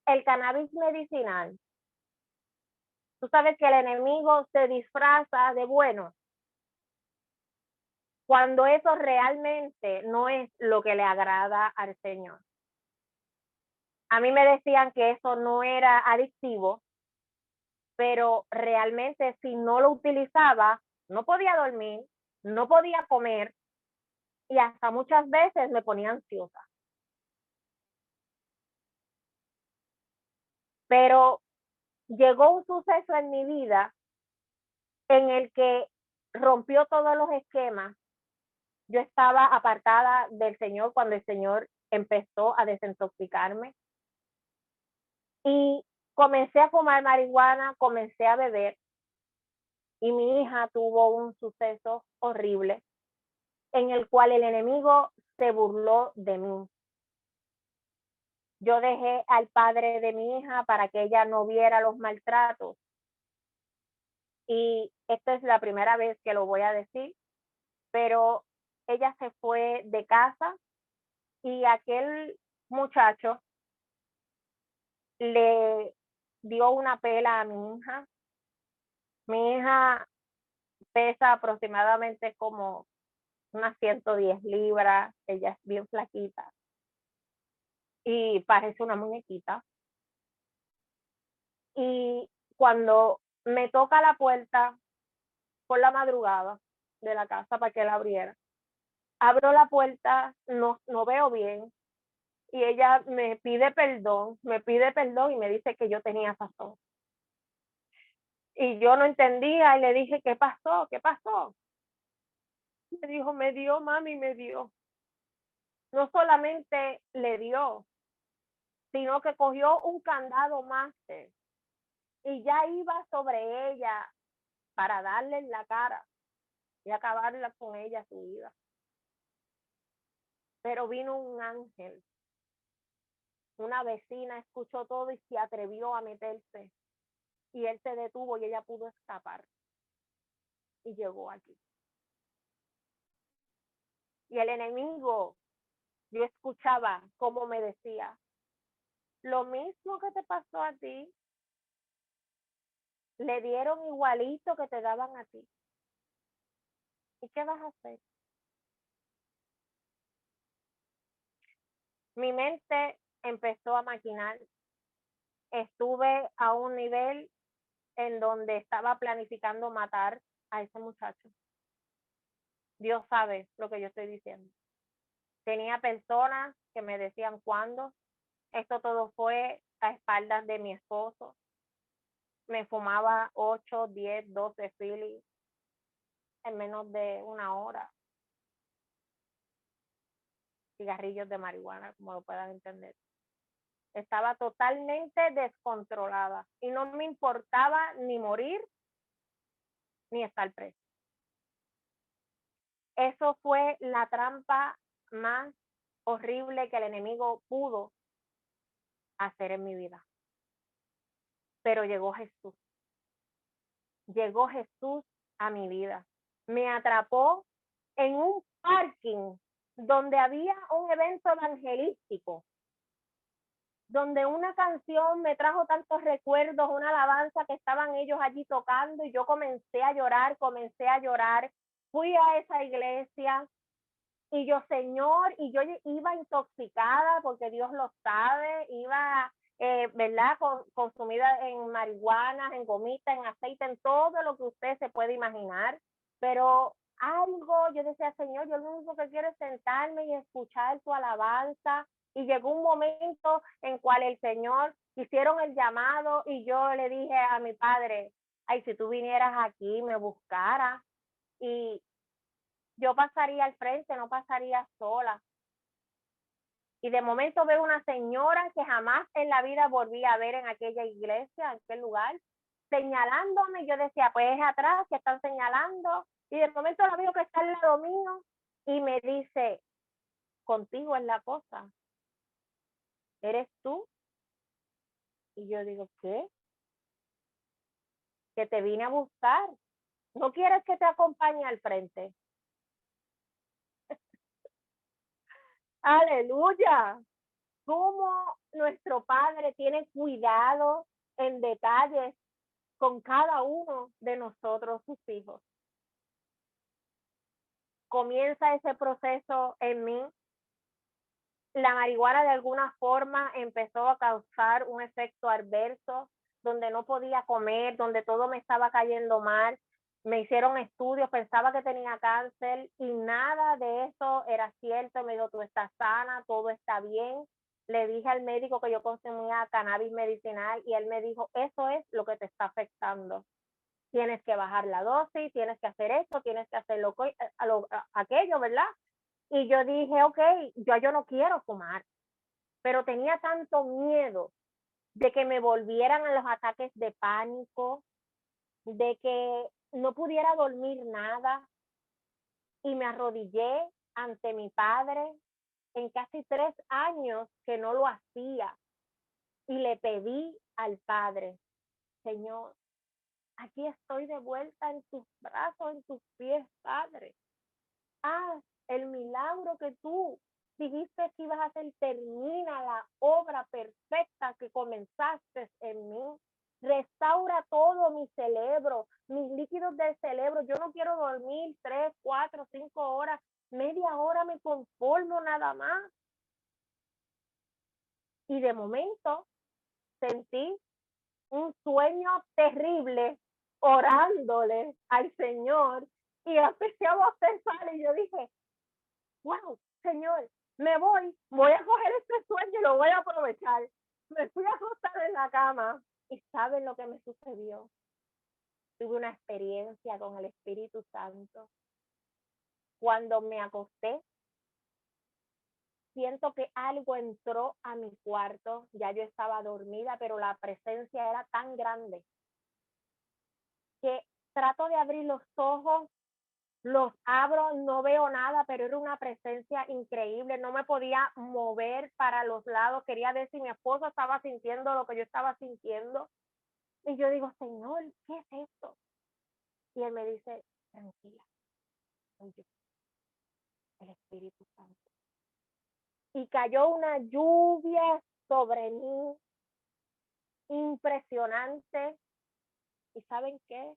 el cannabis medicinal. Tú sabes que el enemigo se disfraza de bueno cuando eso realmente no es lo que le agrada al Señor. A mí me decían que eso no era adictivo, pero realmente si no lo utilizaba, no podía dormir, no podía comer y hasta muchas veces me ponía ansiosa. Pero llegó un suceso en mi vida en el que rompió todos los esquemas. Yo estaba apartada del Señor cuando el Señor empezó a desintoxicarme y comencé a fumar marihuana, comencé a beber y mi hija tuvo un suceso horrible en el cual el enemigo se burló de mí. Yo dejé al padre de mi hija para que ella no viera los maltratos. Y esta es la primera vez que lo voy a decir. pero ella se fue de casa y aquel muchacho le dio una pela a mi hija. Mi hija pesa aproximadamente como unas 110 libras, ella es bien flaquita y parece una muñequita. Y cuando me toca la puerta por la madrugada de la casa para que la abriera, abro la puerta, no veo bien, y ella me pide perdón y me dice que yo tenía razón. Y yo no entendía y le dije, ¿qué pasó? ¿Qué pasó? Me dijo, me dio, mami, me dio. No solamente le dio, sino que cogió un candado máster y ya iba sobre ella para darle en la cara y acabarla con ella su vida. Pero vino un ángel, una vecina escuchó todo y se atrevió a meterse y él se detuvo y ella pudo escapar y llegó aquí. Y el enemigo, yo escuchaba cómo me decía, lo mismo que te pasó a ti, le dieron igualito que te daban a ti. ¿Y qué vas a hacer? Mi mente empezó a maquinar. Estuve a un nivel en donde estaba planificando matar a ese muchacho. Dios sabe lo que yo estoy diciendo. Tenía personas que me decían cuándo. Esto todo fue a espaldas de mi esposo. Me fumaba 8, 10, 12 filis en menos de una hora. Cigarrillos de marihuana, como lo puedan entender. Estaba totalmente descontrolada y no me importaba ni morir ni estar preso. Eso fue la trampa más horrible que el enemigo pudo hacer en mi vida. Pero llegó Jesús. Llegó Jesús a mi vida. Me atrapó en un parking donde había un evento evangelístico, donde una canción me trajo tantos recuerdos, una alabanza que estaban ellos allí tocando y yo comencé a llorar. Fui a esa iglesia y yo, Señor, y yo iba intoxicada porque Dios lo sabe, iba, ¿verdad? Consumida en marihuana, en gomita, en aceite, en todo lo que usted se puede imaginar, pero algo, yo decía, Señor, yo lo único que quiero es sentarme y escuchar tu alabanza, y llegó un momento en cual el Señor hicieron el llamado y yo le dije a mi padre, ay, si tú vinieras aquí, me buscaras, y yo pasaría al frente, no pasaría sola. Y de momento veo una señora que jamás en la vida volví a ver en aquella iglesia, en aquel lugar, señalándome. Yo decía, pues es atrás que están señalando. Y de momento la veo que está al lado mío y me dice, contigo es la cosa. ¿Eres tú? Y yo digo, ¿qué? Que te vine a buscar. ¿No quieres que te acompañe al frente? Aleluya. Cómo nuestro Padre tiene cuidado en detalles con cada uno de nosotros, sus hijos. Comienza ese proceso en mí. La marihuana de alguna forma empezó a causar un efecto adverso, donde no podía comer, donde todo me estaba cayendo mal. Me hicieron estudios, pensaba que tenía cáncer y nada de eso era cierto. Me dijo, tú estás sana, todo está bien. Le dije al médico que yo consumía cannabis medicinal y él me dijo, eso es lo que te está afectando. Tienes que bajar la dosis, tienes que hacer esto, tienes que hacer aquello, ¿verdad? Y yo dije, ok, yo no quiero fumar, pero tenía tanto miedo de que me volvieran a los ataques de pánico, de que no pudiera dormir nada, y me arrodillé ante mi padre en casi 3 años que no lo hacía, y le pedí al Padre, Señor, aquí estoy de vuelta en tus brazos, en tus pies, Padre. el milagro que tú dijiste que ibas a hacer, termina la obra perfecta que comenzaste en mí. Restaura todo mi cerebro, mis líquidos del cerebro. Yo no quiero dormir 3, 4, 5 horas, media hora me conformo nada más. Y de momento sentí un sueño terrible orándole al Señor y empecé a bostezar y yo dije, wow, Señor, voy a coger este sueño y lo voy a aprovechar. Me fui a acostar en la cama y ¿saben lo que me sucedió? Tuve una experiencia con el Espíritu Santo. Cuando me acosté, siento que algo entró a mi cuarto, ya yo estaba dormida, pero la presencia era tan grande que trato de abrir los ojos, los abro, no veo nada, pero era una presencia increíble, no me podía mover para los lados, quería ver si mi esposo estaba sintiendo lo que yo estaba sintiendo, y yo digo, Señor, ¿qué es esto? Y él me dice, tranquila, soy yo, el Espíritu Santo. Y cayó una lluvia sobre mí, impresionante, ¿y saben qué?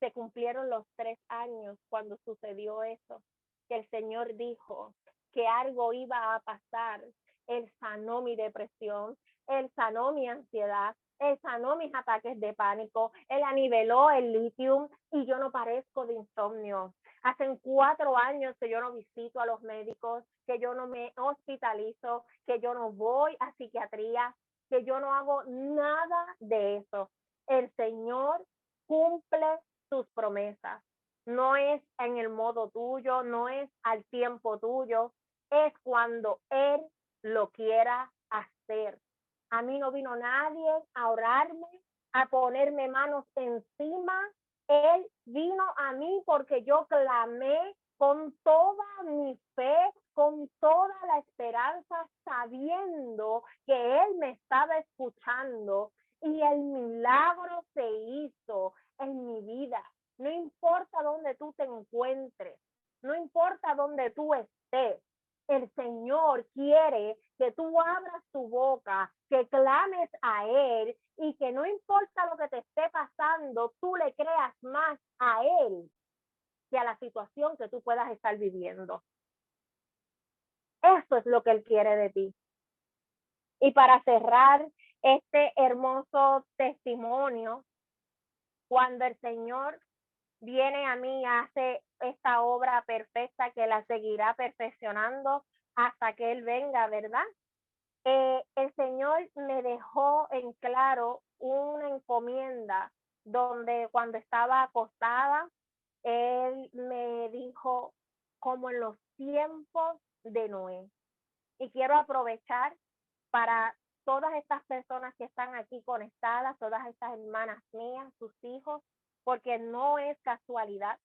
Se cumplieron los 3 años cuando sucedió eso, que el Señor dijo que algo iba a pasar. Él sanó mi depresión, Él sanó mi ansiedad, Él sanó mis ataques de pánico, Él aniveló el litio y yo no padezco de insomnio. Hace 4 años que yo no visito a los médicos, que yo no me hospitalizo, que yo no voy a psiquiatría, que yo no hago nada de eso. El Señor cumple sus promesas. No es en el modo tuyo, no es al tiempo tuyo, es cuando Él lo quiera hacer. A mí no vino nadie a orarme, a ponerme manos encima. Él vino a mí porque yo clamé con toda mi fe, con toda la esperanza, sabiendo que Él me estaba escuchando y el milagro se hizo en mi vida. No importa dónde tú te encuentres, no importa dónde tú estés, el Señor quiere que tú abras tu boca, que clames a Él y que no importa lo que te esté pasando, tú le creas más a Él que a la situación que tú puedas estar viviendo. Eso es lo que Él quiere de ti. Y para cerrar este hermoso testimonio, cuando el Señor viene a mí y hace esta obra perfecta que la seguirá perfeccionando hasta que Él venga, ¿verdad? El Señor me dejó en claro una encomienda donde cuando estaba acostada, Él me dijo como en los tiempos de Noé. Y quiero aprovechar para todas estas personas que están aquí conectadas, todas estas hermanas mías, sus hijos, porque no es casualidad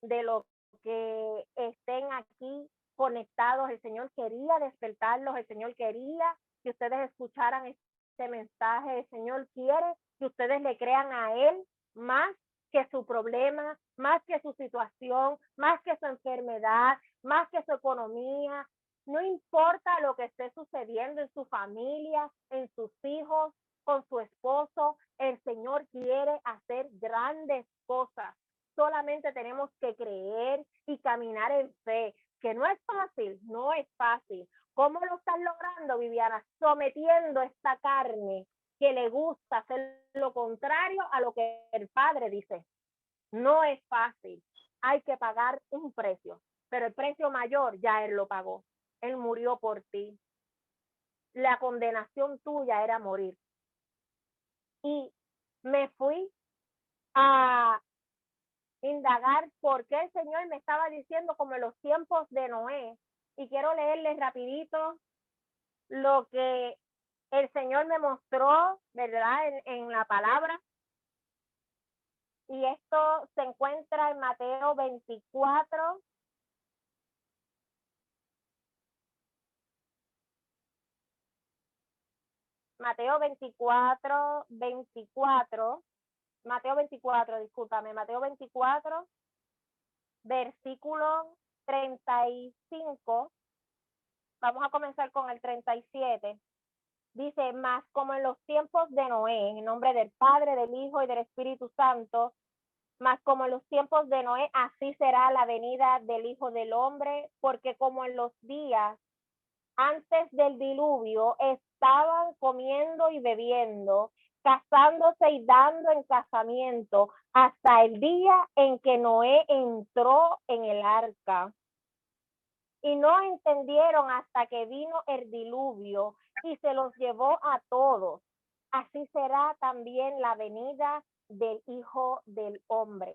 de lo que estén aquí conectados. El Señor quería despertarlos, el Señor quería que ustedes escucharan este mensaje, el Señor quiere que ustedes le crean a Él más que su problema, más que su situación, más que su enfermedad, más que su economía. No importa lo que esté sucediendo en su familia, en sus hijos, con su esposo, el Señor quiere hacer grandes cosas. Solamente tenemos que creer y caminar en fe, que no es fácil, no es fácil. ¿Cómo lo estás logrando, Viviana? Sometiendo esta carne que le gusta hacer lo contrario a lo que el Padre dice. No es fácil. Hay que pagar un precio, pero el precio mayor ya Él lo pagó. Él murió por ti. La condenación tuya era morir. Y me fui a indagar por qué el Señor me estaba diciendo como en los tiempos de Noé. Y quiero leerles rapidito lo que el Señor me mostró, ¿verdad? En la palabra. Y esto se encuentra en Mateo 24. Mateo 24, discúlpame, Mateo 24, versículo 30 35, vamos a comenzar con el 37. Dice, más como en los tiempos de Noé, en nombre del Padre, del Hijo y del Espíritu Santo, más como en los tiempos de Noé, así será la venida del Hijo del Hombre, porque como en los días antes del diluvio estaban comiendo y bebiendo, casándose y dando en casamiento, hasta el día en que Noé entró en el arca. Y no entendieron hasta que vino el diluvio y se los llevó a todos. Así será también la venida del Hijo del Hombre.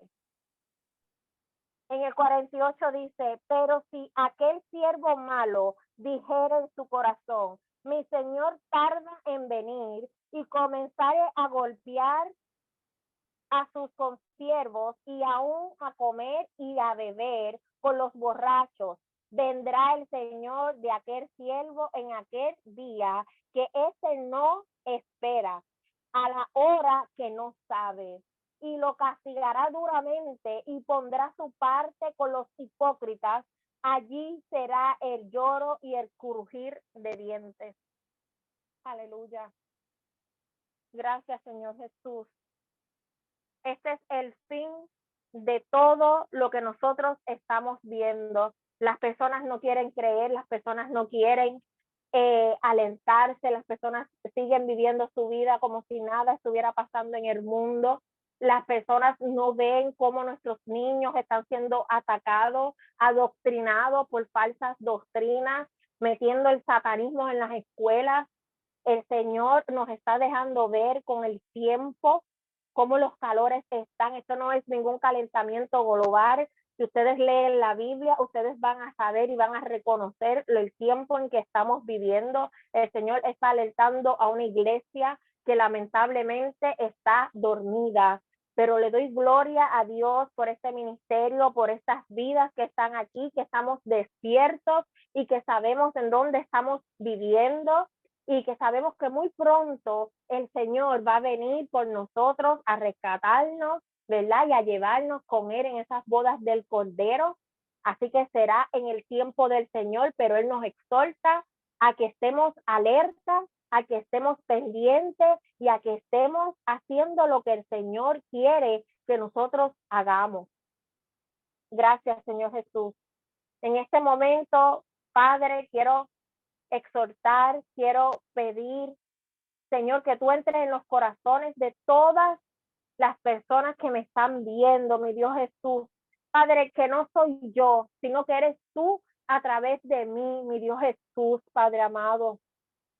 En el 48 dice, pero si aquel siervo malo dijera en su corazón, mi Señor tarda en venir, y comenzare a golpear a sus consiervos y aún a comer y a beber con los borrachos, vendrá el Señor de aquel siervo en aquel día que éste no espera, a la hora que no sabe, y lo castigará duramente y pondrá su parte con los hipócritas. Allí será el lloro y el crujir de dientes. Aleluya. Gracias, Señor Jesús. Este es el fin de todo lo que nosotros estamos viendo. Las personas no quieren creer, las personas no quieren alentarse, las personas siguen viviendo su vida como si nada estuviera pasando en el mundo. Las personas no ven cómo nuestros niños están siendo atacados, adoctrinados por falsas doctrinas, metiendo el satanismo en las escuelas. El Señor nos está dejando ver con el tiempo cómo los calores están. Esto no es ningún calentamiento global. Si ustedes leen la Biblia, ustedes van a saber y van a reconocer el tiempo en que estamos viviendo. El Señor está alertando a una iglesia que lamentablemente está dormida. Pero le doy gloria a Dios por este ministerio, por estas vidas que están aquí, que estamos despiertos y que sabemos en dónde estamos viviendo, y que sabemos que muy pronto el Señor va a venir por nosotros a rescatarnos, ¿verdad? Y a llevarnos con Él en esas bodas del Cordero. Así que será en el tiempo del Señor, pero Él nos exhorta a que estemos alertas, a que estemos pendientes y a que estemos haciendo lo que el Señor quiere que nosotros hagamos. Gracias, Señor Jesús. En este momento, Padre, quiero exhortar, quiero pedir, Señor, que tú entres en los corazones de todas las personas que me están viendo, mi Dios Jesús. Padre, que no soy yo, sino que eres tú a través de mí, mi Dios Jesús, Padre amado.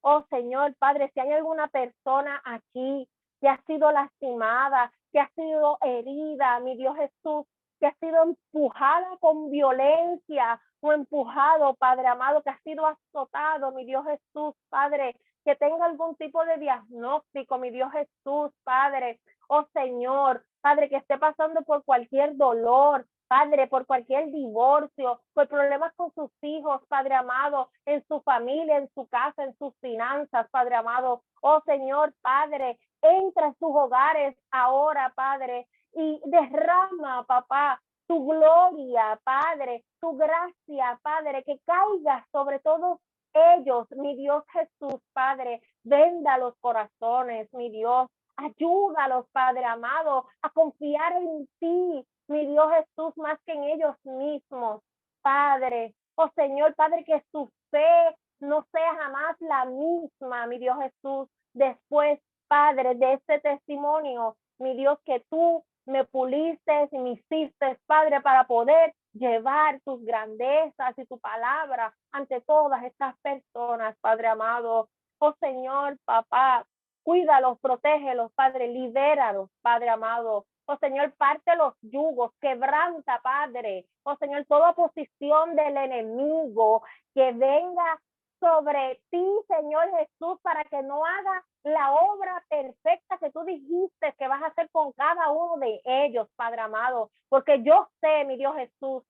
Oh Señor, Padre, si hay alguna persona aquí que ha sido lastimada, que ha sido herida, mi Dios Jesús, que ha sido empujada con violencia o empujado, Padre amado, que ha sido azotado, mi Dios Jesús, Padre, que tenga algún tipo de diagnóstico, mi Dios Jesús, Padre. Oh Señor, Padre, que esté pasando por cualquier dolor, Padre, por cualquier divorcio, por problemas con sus hijos, Padre amado, en su familia, en su casa, en sus finanzas, Padre amado. Oh Señor, Padre, entra en sus hogares ahora, Padre, y derrama, papá, tu gloria, Padre, tu gracia, Padre, que caiga sobre todos ellos, mi Dios Jesús, Padre. Venda los corazones, mi Dios. Ayúdalos, Padre amado, a confiar en ti, mi Dios Jesús, más que en ellos mismos, Padre. Oh Señor, Padre, que su fe no sea jamás la misma, mi Dios Jesús, después, Padre, de este testimonio, mi Dios, que tú me puliste y me hiciste, Padre, para poder llevar tus grandezas y tu palabra ante todas estas personas, Padre amado. Oh Señor, papá, cuídalos, protégelos, Padre, libéralos, Padre amado. Oh Señor, parte los yugos, quebranta, Padre. Oh Señor, toda oposición del enemigo que venga sobre ti, Señor Jesús, para que no haga la obra perfecta que tú dijiste que vas a hacer con cada uno de ellos, Padre amado. Porque yo sé, mi Dios Jesús,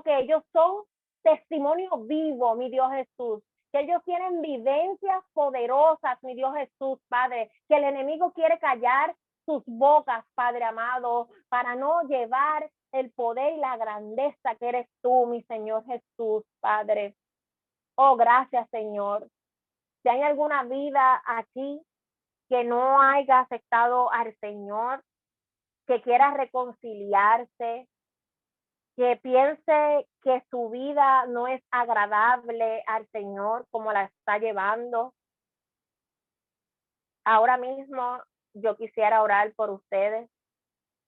que ellos son testimonio vivo, mi Dios Jesús, que ellos tienen vivencias poderosas, mi Dios Jesús, Padre, que el enemigo quiere callar sus bocas, Padre amado, para no llevar el poder y la grandeza que eres tú, mi Señor Jesús, Padre. Oh, gracias, Señor. Si hay alguna vida aquí que no haya aceptado al Señor, que quiera reconciliarse, que piense que su vida no es agradable al Señor como la está llevando, ahora mismo yo quisiera orar por ustedes.